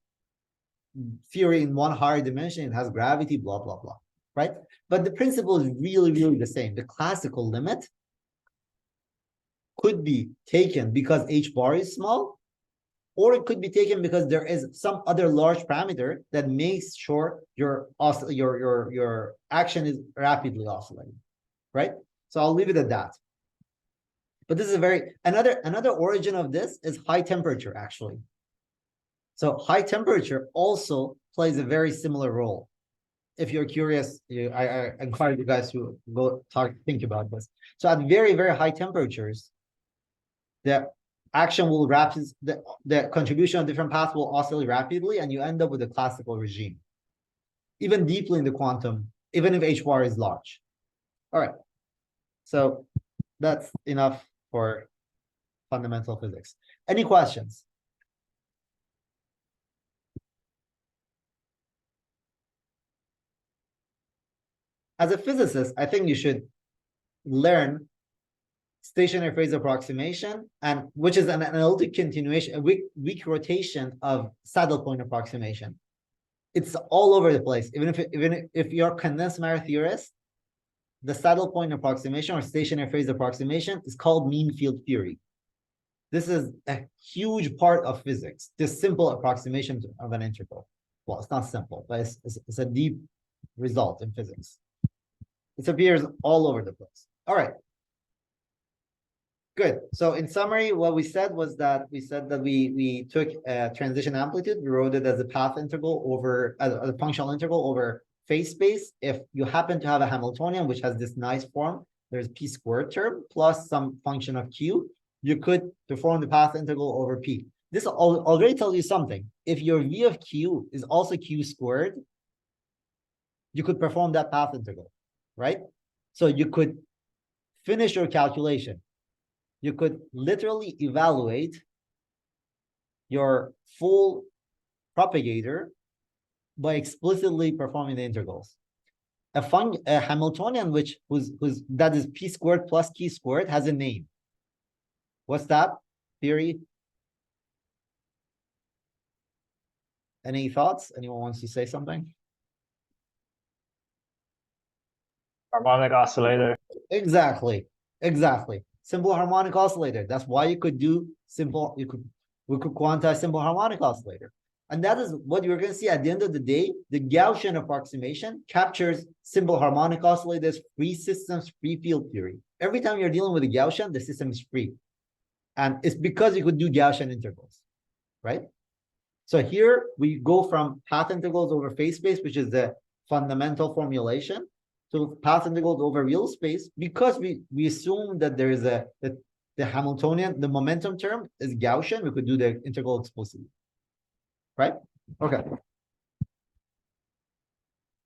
theory in one higher dimension. It has gravity, blah, blah, blah, right? But the principle is really, really the same. The classical limit could be taken because h bar is small, or it could be taken because there is some other large parameter that makes sure your action is rapidly oscillating, right? So I'll leave it at that. But this is another origin of this is high temperature, actually. So high temperature also plays a very similar role. If you're curious, I encourage you guys to go think about this. So at very, very high temperatures, the action will the contribution of different paths will oscillate rapidly, and you end up with a classical regime. Even deeply in the quantum, even if h bar is large. All right. So that's enough for fundamental physics. Any questions? As a physicist, I think you should learn stationary phase approximation, and which is an analytic continuation, a weak rotation of saddle point approximation. It's all over the place. Even if you're a condensed matter theorist, the saddle point approximation or stationary phase approximation is called mean field theory. This is a huge part of physics, this simple approximation of an integral. Well, it's not simple, but it's a deep result in physics. It appears all over the place. All right. Good. So in summary, what we said was that we took a transition amplitude, we wrote it as a path integral over a functional integral over phase space. If you happen to have a Hamiltonian, which has this nice form, there's p squared term plus some function of q, you could perform the path integral over p. This already tells you something. If your v of q is also q squared, you could perform that path integral, right? So you could finish your calculation. You could literally evaluate your full propagator by explicitly performing the integrals. A Hamiltonian whose that is p squared plus q squared has a name. What's that theory? Any thoughts? Anyone wants to say something? Harmonic oscillator. Exactly. Simple harmonic oscillator. That's why you could do simple, we could quantize simple harmonic oscillator. And that is what you're going to see at the end of the day. The Gaussian approximation captures simple harmonic oscillators, free systems, free field theory. Every time you're dealing with a Gaussian, the system is free. And it's because you could do Gaussian integrals, right? So here we go from path integrals over phase space, which is the fundamental formulation, to path integrals over real space, because we assume that there is the Hamiltonian, the momentum term is Gaussian. We could do the integral explicitly, right? Okay.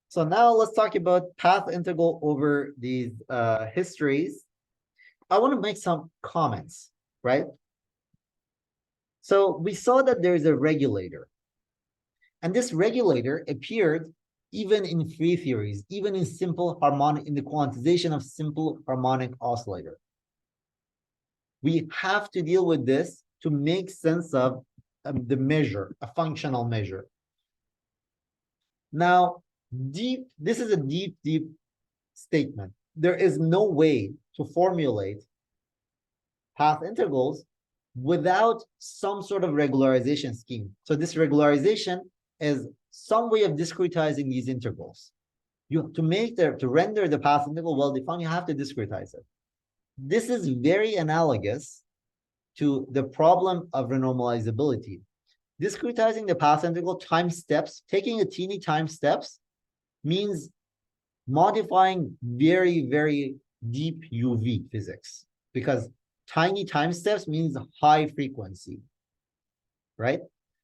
So now let's talk about path integral over these histories. I want to make some comments, right? So we saw that there is a regulator, and this regulator appeared even in free theories, even in simple harmonic, in the quantization of simple harmonic oscillator. We have to deal with this to make sense of the measure, a functional measure. Now, this is a deep statement. There is no way to formulate path integrals without some sort of regularization scheme. So this regularization is some way of discretizing these integrals. You to render the path integral well-defined, you have to discretize it. This is very analogous to the problem of renormalizability. Discretizing the path integral time steps, taking a teeny time steps, means modifying very deep UV physics, because tiny time steps means high frequency, right?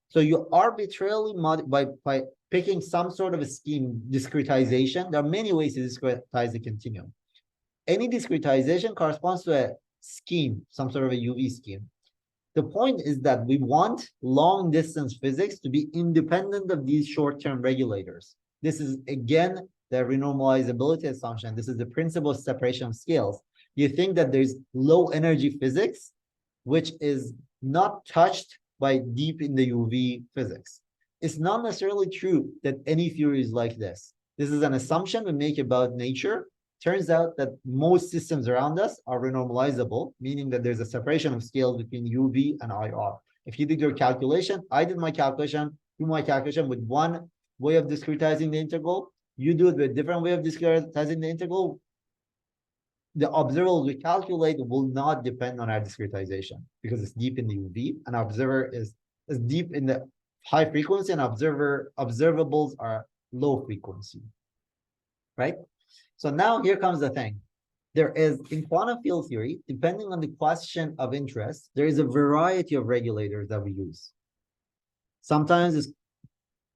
So you arbitrarily by picking some sort of a scheme, discretization. There are many ways to discretize the continuum. Any discretization corresponds to a scheme, some sort of a UV scheme. The point is that we want long distance physics to be independent of these short-term regulators. This is, again, the renormalizability assumption. This is the principle of separation of scales. You think that there's low energy physics, which is not touched by deep in the UV physics. It's not necessarily true that any theory is like this. This is an assumption we make about nature. Turns out that most systems around us are renormalizable, meaning that there's a separation of scales between UV and IR. If you did your calculation, I did my calculation, do my calculation with one way of discretizing the integral, you do it with a different way of discretizing the integral, the observables we calculate will not depend on our discretization because it's deep in the UV, and our observer is deep in the high frequency, and observables are low frequency, right? So now here comes the thing. There is, in quantum field theory, depending on the question of interest, there is a variety of regulators that we use. Sometimes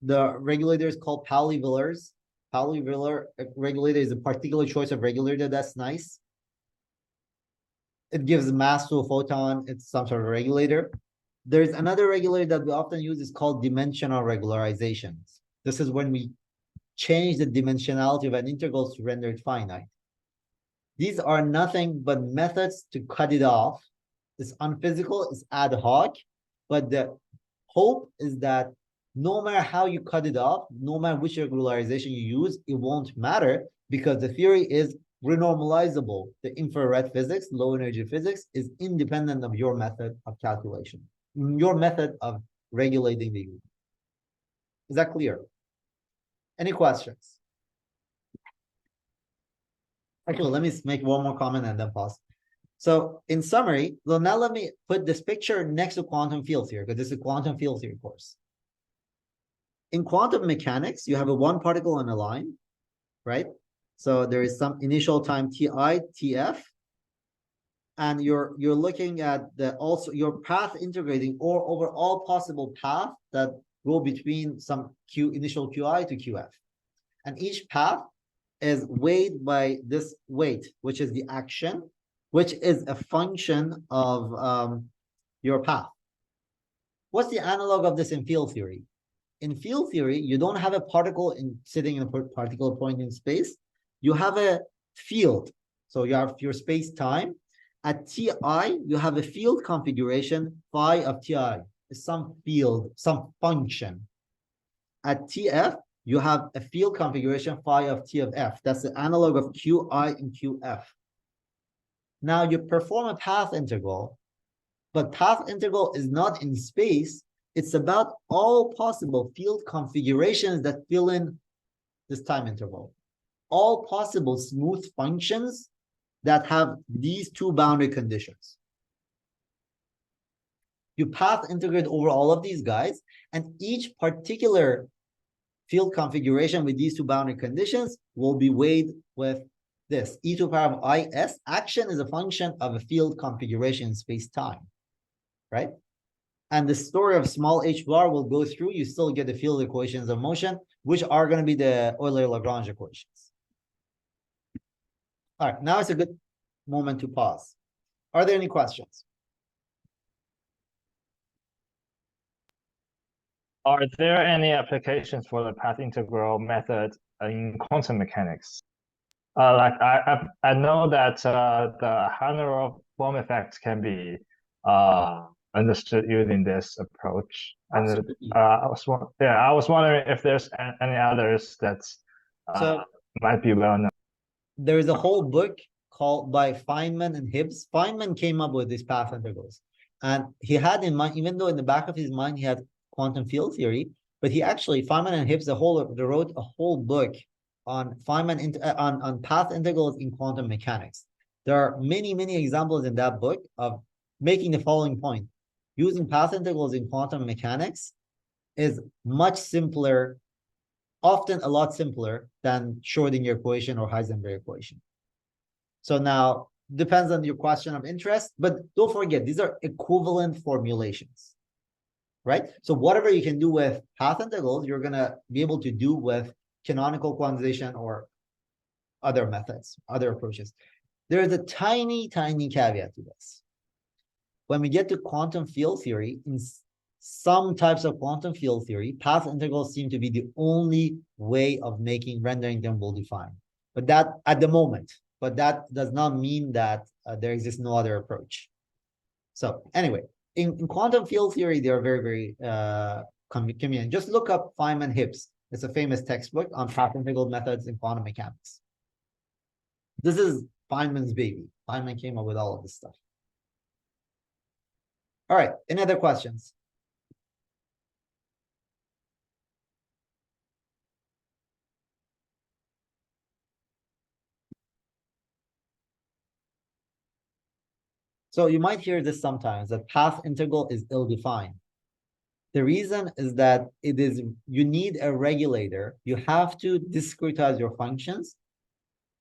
the regulator is called Pauli-Villers. Pauli-Villers regulator is a particular choice of regulator that's nice. It gives mass to a photon. It's some sort of regulator. There's another regulator that we often use is called dimensional regularizations. This is when we change the dimensionality of an integral to render it finite. These are nothing but methods to cut it off. It's unphysical, it's ad hoc, but the hope is that no matter how you cut it off, no matter which regularization you use, it won't matter because the theory is renormalizable. The infrared physics, low energy physics, is independent of your method of calculation, your method of regulating the UV. Is that clear? Any questions? Actually, let me make one more comment and then pause. So in summary, well, now let me put this picture next to quantum field theory, because this is a quantum field theory course. In quantum mechanics, you have a one particle on a line, right? So there is some initial time Ti, Tf, and you're looking at also your path integrating or over all possible paths that go between some initial Qi to Qf. And each path is weighed by this weight, which is the action, which is a function of your path. What's the analog of this in field theory? In field theory, you don't have a particle sitting in a particular point in space. You have a field. So you have your space-time. At Ti, you have a field configuration, phi of Ti, some field, some function. At Tf, you have a field configuration, phi of T of F. That's the analog of Qi and Qf. Now you perform a path integral, but path integral is not in space. It's about all possible field configurations that fill in this time interval. All possible smooth functions that have these two boundary conditions. You path integrate over all of these guys, and each particular field configuration with these two boundary conditions will be weighed with this. E to the power of is, action is a function of a field configuration in space-time, right? And the story of small h bar will go through. You still get the field equations of motion, which are going to be the Euler-Lagrange equations. All right, now it's a good moment to pause. Are there any questions? Are there any applications for the path integral method in quantum mechanics? Like I know that the Haneroff-Bohm effect can be understood using this approach, and I was wondering if there's any others that might be well known. There is a whole book called by Feynman and Hibbs. Feynman came up with these path integrals, and he had in mind, even though in the back of his mind he had quantum field theory, but he actually, Feynman and Hibbs, they wrote a whole book on Feynman on path integrals in quantum mechanics. There are many examples in that book of making the following point: using path integrals in quantum mechanics is much simpler, often a lot simpler than Schrodinger equation or Heisenberg equation. So now, depends on your question of interest, but don't forget, these are equivalent formulations, right? So whatever you can do with path integrals, you're going to be able to do with canonical quantization or other methods, other approaches. There is a tiny caveat to this. When we get to quantum field theory, in some types of quantum field theory, path integrals seem to be the only way of rendering them well-defined. But that at the moment, but that does not mean that there exists no other approach. So anyway, in quantum field theory, they are very convenient. Just look up Feynman Hibbs. It's a famous textbook on path integral methods in quantum mechanics. This is Feynman's baby. Feynman came up with all of this stuff. All right, any other questions? So you might hear this sometimes, that path integral is ill-defined. The reason is that you need a regulator. You have to discretize your functions.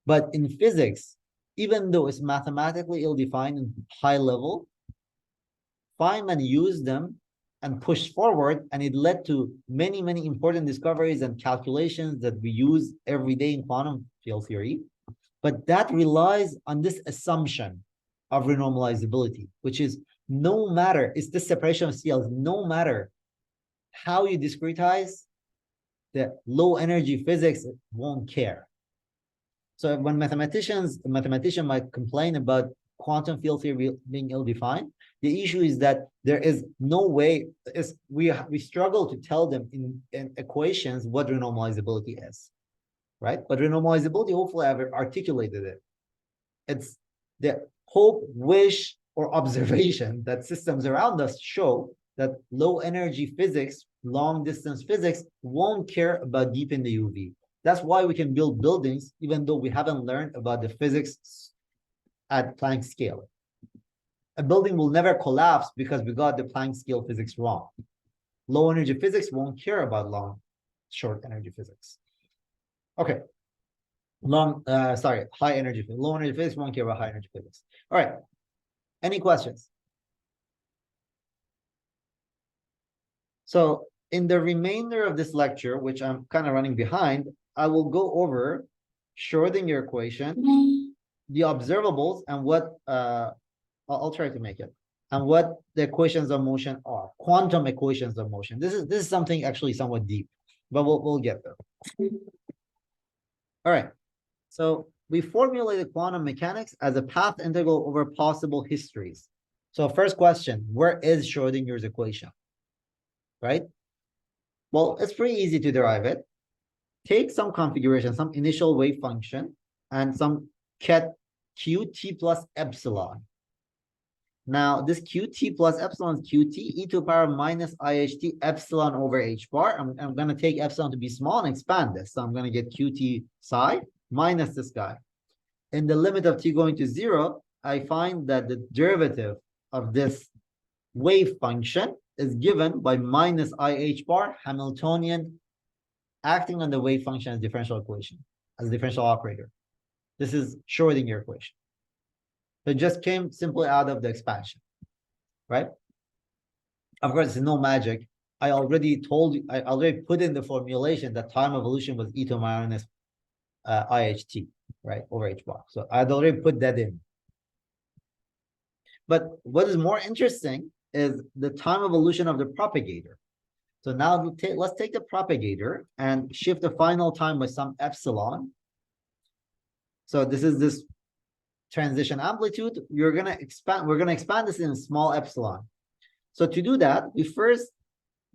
But in physics, even though it's mathematically ill-defined and high level, Feynman used them and pushed forward, and it led to many important discoveries and calculations that we use every day in quantum field theory. But that relies on this assumption of renormalizability, which is no matter, it's the separation of CLs, no matter how you discretize, the low energy physics won't care. So when a mathematician might complain about quantum field theory being ill-defined, the issue is that there is no way, we struggle to tell them in equations what renormalizability is, right? But renormalizability, hopefully I've articulated it. It's the hope, wish, or observation that systems around us show that low energy physics, long distance physics won't care about deep in the UV. That's why we can build buildings, even though we haven't learned about the physics at Planck scale. A building will never collapse because we got the Planck scale physics wrong. Low energy physics won't care about short energy physics. Okay. High energy, low energy physics won't care about high energy physics. All right. Any questions? So in the remainder of this lecture, which I'm kind of running behind, I will go over Schrodinger equation, the observables, and what I'll try to make it, and what the equations of motion are, quantum equations of motion. This is something actually somewhat deep, but we'll get there. All right. So we formulated quantum mechanics as a path integral over possible histories. So first question, where is Schrodinger's equation? Right? Well, it's pretty easy to derive it. Take some configuration, some initial wave function, and some ket qt plus epsilon. Now, this qt plus epsilon is qt e to the power minus iht epsilon over h bar. I'm going to take epsilon to be small and expand this. So I'm going to get qt psi minus this guy. In the limit of t going to 0, I find that the derivative of this wave function is given by minus ih bar Hamiltonian acting on the wave function as differential equation, as a differential operator. This is Schrodinger equation. It just came simply out of the expansion, right? Of course, it's no magic. I already told you, I already put in the formulation that time evolution was e to minus iht, right, over h bar. So I'd already put that in. But what is more interesting is the time evolution of the propagator. So now let's take the propagator and shift the final time by some epsilon. So this is this transition amplitude. We're going to expand this in a small epsilon. So to do that, we first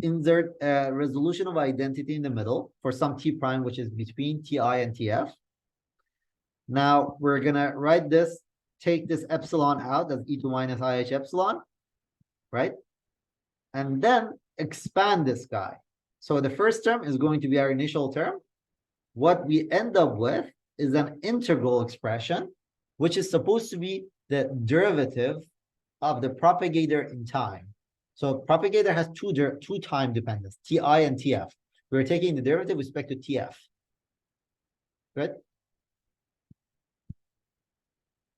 insert a resolution of identity in the middle for some t prime, which is between ti and tf. Now we're going to write this, take this epsilon out as e to minus ih epsilon, right? And then expand this guy. So the first term is going to be our initial term. What we end up with is an integral expression, which is supposed to be the derivative of the propagator in time. So propagator has two time dependence, ti and tf. We're taking the derivative with respect to tf. Good?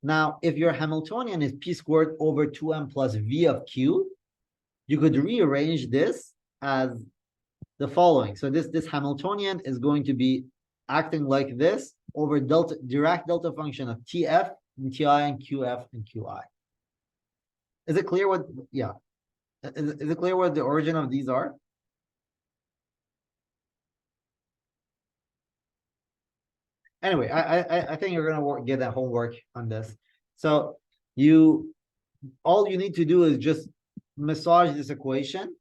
Now, if your Hamiltonian is p squared over 2m plus v of q, you could rearrange this as the following. So this Hamiltonian is going to be acting like this over Dirac delta function of TF and TI and QF and QI. Is it clear what, yeah. Is it clear what the origin of these are? Anyway, I think you're gonna get that homework on this. So all you need to do is just massage this equation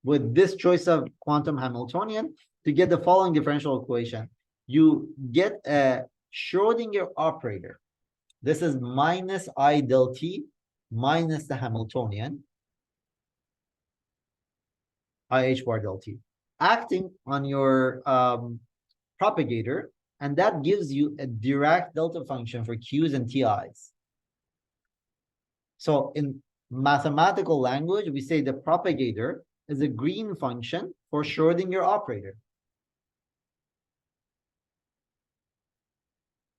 with this choice of quantum Hamiltonian to get the following differential equation. You get a Schrodinger operator. This is minus I del t minus the Hamiltonian, IH bar del t, acting on your propagator, and that gives you a Dirac delta function for Q's and TI's. So in mathematical language, we say the propagator is a green function for Schrodinger operator.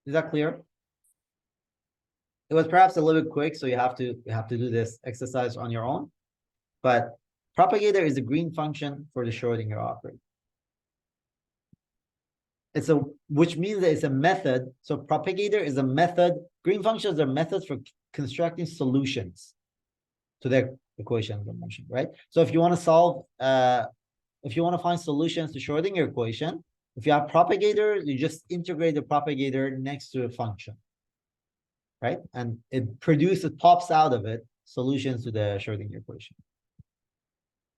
Is that clear? It was perhaps a little bit quick, so you have to do this exercise on your own. But propagator is a green function for the Schrodinger operator. Which means that it's a method. So propagator is a method. Green functions are methods for constructing solutions to the equations of motion, right? So if you want to solve, if you want to find solutions to Schrodinger equation, if you have propagator, you just integrate the propagator next to a function, right? And it pops out of it solutions to the Schrodinger equation.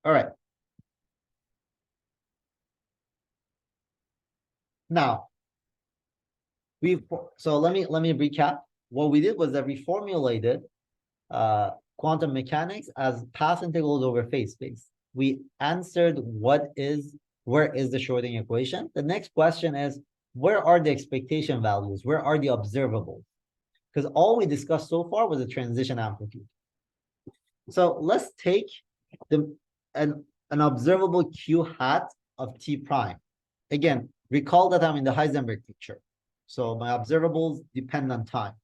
All right. Now, so let me recap. What we did was that we formulated quantum mechanics as path integrals over phase space. We answered where is the Schrodinger equation. The next question is, where are the expectation values? Where are the observables? Because all we discussed so far was a transition amplitude. So let's take an observable q hat of t prime. Again, recall that I'm in the Heisenberg picture. So my observables depend on time.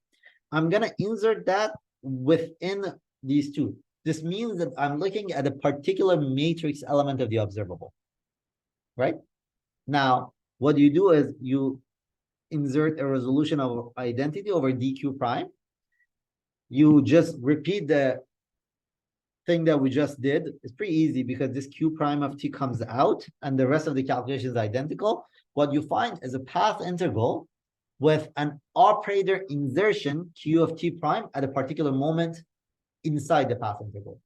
I'm going to insert that within these two. This means that I'm looking at a particular matrix element of the observable, right? Now, what you do is you insert a resolution of identity over dq prime, you just repeat the thing that we just did. It's pretty easy because this q prime of t comes out and the rest of the calculation is identical. What you find is a path integral with an operator insertion q of t prime at a particular moment inside the path integral.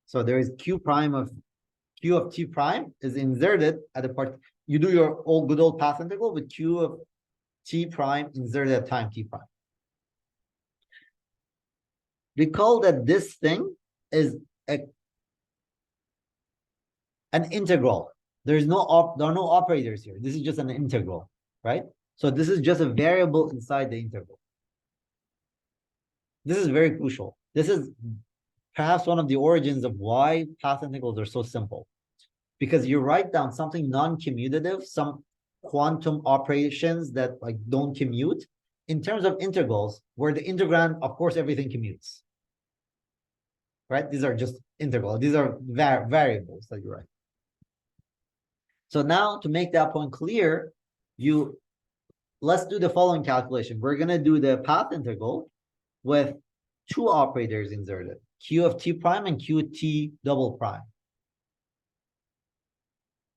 So there is q of t prime is inserted at a part. You do your good old path integral with q of t prime inserted at time t prime. Recall that this thing is an integral. There are no operators here. This is just an integral, right? So this is just a variable inside the integral. This is very crucial. This is perhaps one of the origins of why path integrals are so simple. Because you write down something non-commutative, some quantum operations that like don't commute, in terms of integrals, where the integrand, of course, everything commutes. Right? These are just integrals. These are variables that you write. So now to make that point clear, let's do the following calculation. We're going to do the path integral with two operators inserted, q of t prime and q of t double prime.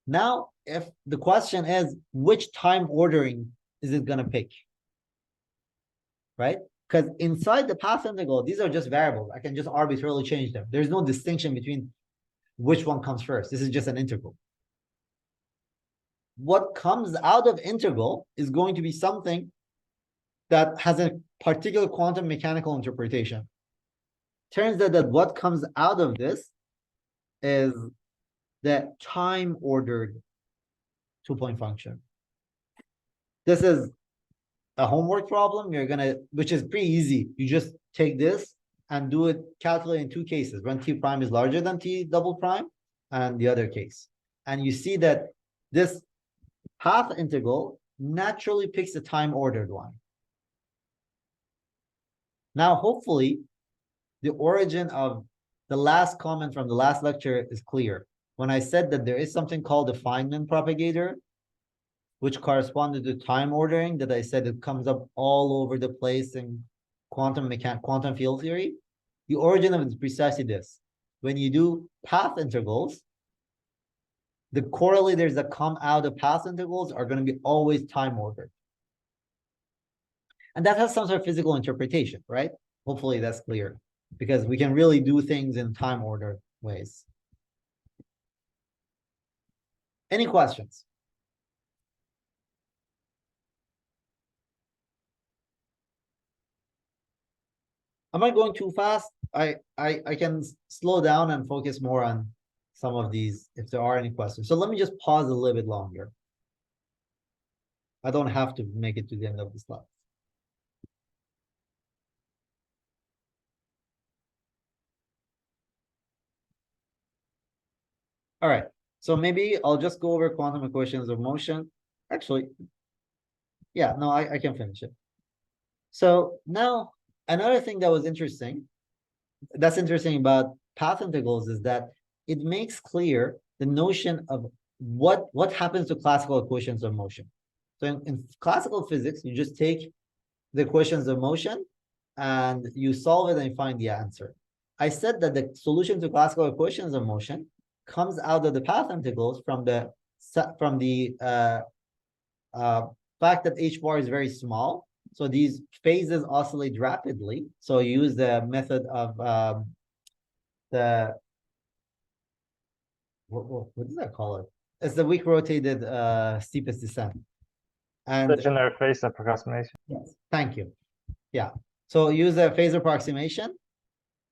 Now, if the question is, which time ordering is it going to pick? Right? Because inside the path integral, these are just variables. I can just arbitrarily change them. There's no distinction between which one comes first. This is just an integral. What comes out of integral is going to be something that has a particular quantum mechanical interpretation. Turns out that what comes out of this is the time-ordered two-point function. This is a homework problem. Which is pretty easy. You just take this and do it, calculate in two cases, when t prime is larger than t double prime, and the other case. And you see that this path integral naturally picks the time-ordered one. Now, hopefully, the origin of the last comment from the last lecture is clear. When I said that there is something called the Feynman propagator, which corresponded to time ordering, that I said it comes up all over the place in quantum field theory, the origin of it is precisely this. When you do path integrals, the correlators that come out of path integrals are going to be always time ordered. And that has some sort of physical interpretation, right? Hopefully that's clear, because we can really do things in time order ways. Any questions? Am I going too fast? I can slow down and focus more on some of these if there are any questions. So let me just pause a little bit longer. I don't have to make it to the end of the slide. All right, so maybe I'll just go over quantum equations of motion. Actually, yeah, no, I can finish it. So now, another thing that was interesting, that's interesting about path integrals is that it makes clear the notion of what happens to classical equations of motion. So in classical physics, you just take the equations of motion and you solve it and you find the answer. I said that the solution to classical equations of motion comes out of the path integrals from the fact that h bar is very small. So these phases oscillate rapidly. So you use the method of what does that call it? It's the weak rotated steepest descent. And the generic phase approximation. Yes, thank you. Yeah. So use a phase approximation.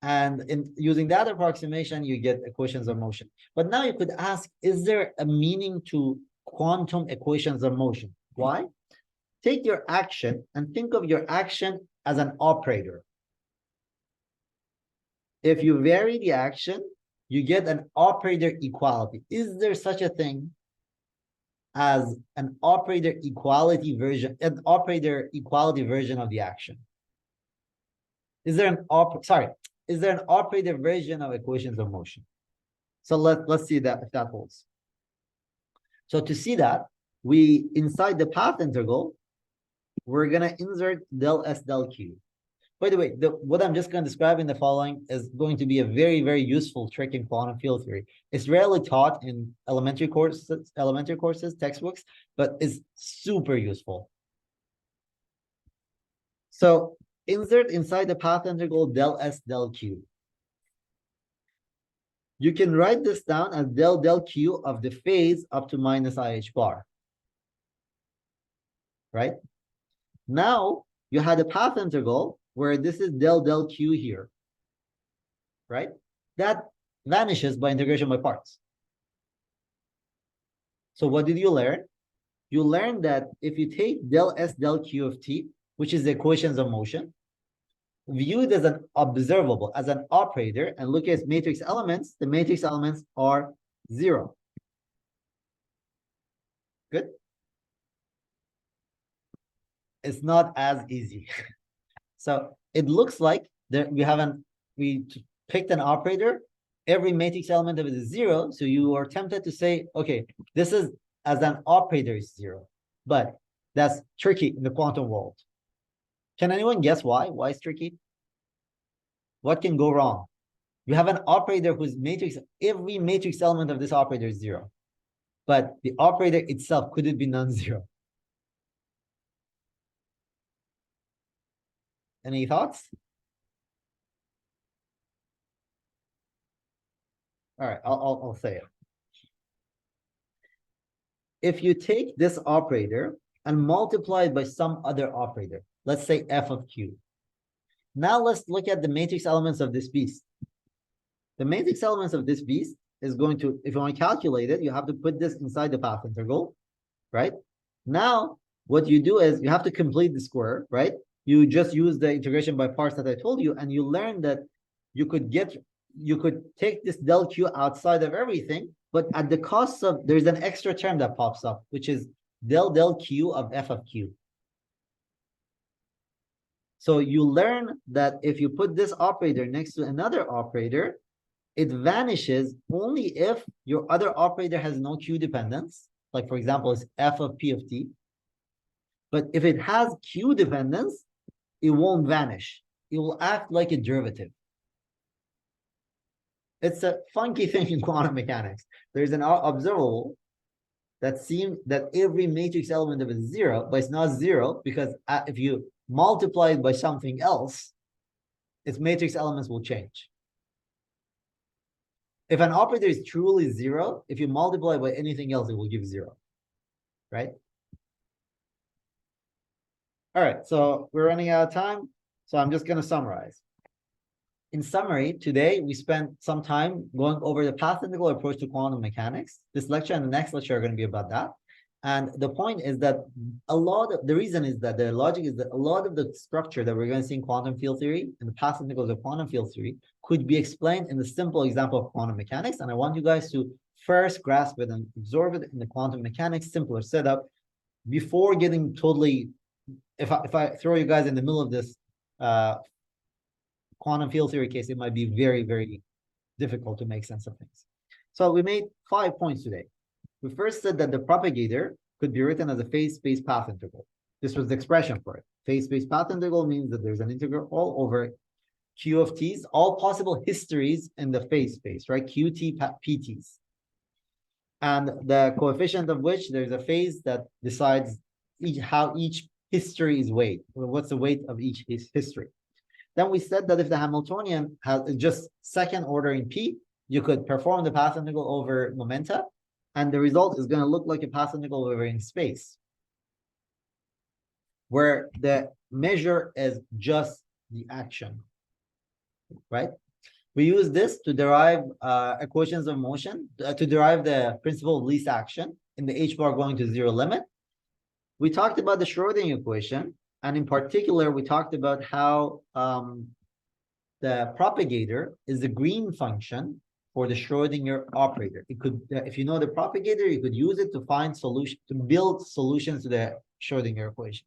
And in using that approximation, you get equations of motion. But now you could ask, is there a meaning to quantum equations of motion? Why? Take your action and think of your action as an operator. If you vary the action, you get an operator equality. Is there such a thing as an operator equality version of the action? Is there an operator version of equations of motion? So let's see that if that holds. So to see that, inside the path integral, we're gonna insert del S del Q. By the way, what I'm just going to describe in the following is going to be a very, very useful trick in quantum field theory. It's rarely taught in elementary courses, textbooks, but it's super useful. So insert inside the path integral del S del Q. You can write this down as del Q of the phase up to minus IH bar. Right? Now you had a path integral where this is del Q here, right? That vanishes by integration by parts. So what did you learn? You learned that if you take del S del Q of t, which is the equations of motion, viewed as an observable, as an operator, and look at its matrix elements, the matrix elements are 0. Good? It's not as easy. So it looks like that we picked an operator, every matrix element of it is 0, so you are tempted to say, okay, this is as an operator is 0, but that's tricky in the quantum world. Can anyone guess why? Why it's tricky? What can go wrong? You have an operator whose matrix, every matrix element of this operator is 0, but the operator itself, could it be non-zero? Any thoughts? All right, I'll say it. If you take this operator and multiply it by some other operator, let's say f of q. Now let's look at the matrix elements of this beast. The matrix elements of this beast is going to, if you want to calculate it, you have to put this inside the path integral, right? Now, what you do is you have to complete the square, right? You just use the integration by parts that I told you, and you learn that you could take this del Q outside of everything, but at the cost of, there's an extra term that pops up, which is del Q of f of Q. So you learn that if you put this operator next to another operator, it vanishes only if your other operator has no Q dependence. Like, for example, it's f of P of T. But if it has Q dependence, it won't vanish. It will act like a derivative. It's a funky thing in quantum mechanics. There's an observable that seems that every matrix element of it is 0, but it's not 0 because if you multiply it by something else, its matrix elements will change. If an operator is truly 0, if you multiply by anything else, it will give 0, right? All right, so we're running out of time, so I'm just going to summarize. In summary, today we spent some time going over the path integral approach to quantum mechanics. This lecture and the next lecture are going to be about that. And the point is that the reason is that the logic is that a lot of the structure that we're going to see in quantum field theory and the path integrals of quantum field theory could be explained in the simple example of quantum mechanics. And I want you guys to first grasp it and absorb it in the quantum mechanics simpler setup before getting totally, if I throw you guys in the middle of this quantum field theory case, it might be very, very difficult to make sense of things. So we made 5 points today. We first said that the propagator could be written as a phase space path integral. This was the expression for it. Phase space path integral means that there's an integral all over Q of T's, all possible histories in the phase space, right? QT, PTs. And the coefficient of which there's a phase that decides how each history is weighed, or what's the weight of each history. Then we said that if the Hamiltonian has just second order in P, you could perform the path integral over momenta, and the result is going to look like a path integral over in space, where the measure is just the action, right? We use this to derive equations of motion, to derive the principle of least action in the h bar going to 0 limit. We talked about the Schrödinger equation, and in particular, we talked about how the propagator is the green function for the Schrödinger operator. It could, if you know the propagator, you could use it to find solution, to build solutions to the Schrödinger equations.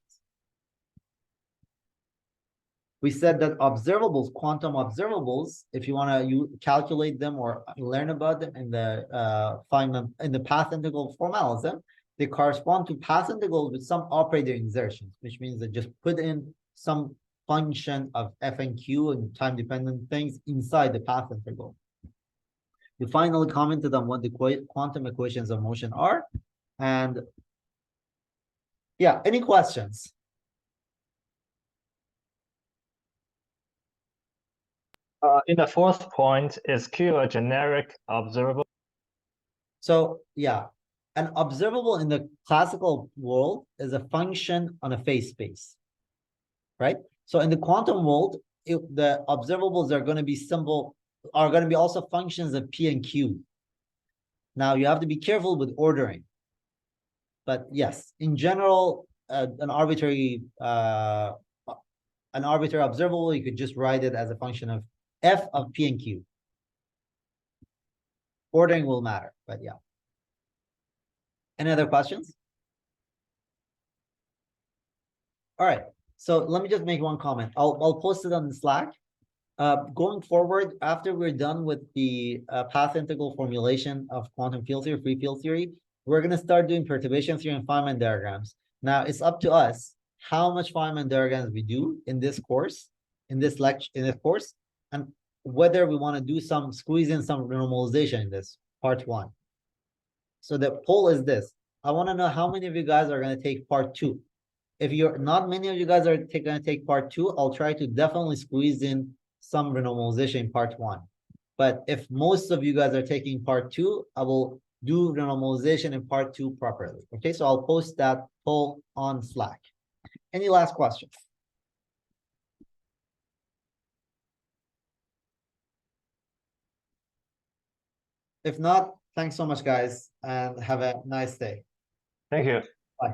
We said that observables, quantum observables, if you want to calculate them or learn about them in the find them in the path integral formalism, they correspond to path integrals with some operator insertions, which means that just put in some function of f and q and time-dependent things inside the path integral. You finally commented on what the quantum equations of motion are. And yeah, any questions? In the fourth point, is Q a generic observable? So yeah, an observable in the classical world is a function on a phase space, right? So in the quantum world, the observables are going to be also functions of P and Q. Now you have to be careful with ordering. But yes, in general, an arbitrary observable, you could just write it as a function of f of P and Q. Ordering will matter, but yeah. Any other questions? All right. So let me just make one comment. I'll post it on the Slack. Going forward, after we're done with the path integral formulation of quantum field theory, free field theory, we're going to start doing perturbation theory and Feynman diagrams. Now it's up to us how much Feynman diagrams we do in this course, in this course, and whether we want to do squeeze in some normalization in this part 1. So the poll is this. I want to know how many of you guys are going to take part 2. If you're not many of you guys are going to take part 2, I'll try to definitely squeeze in some renormalization in part 1. But if most of you guys are taking part 2, I will do renormalization in part 2 properly. Okay, so I'll post that poll on Slack. Any last questions? If not, thanks so much, guys, and have a nice day. Thank you. Bye.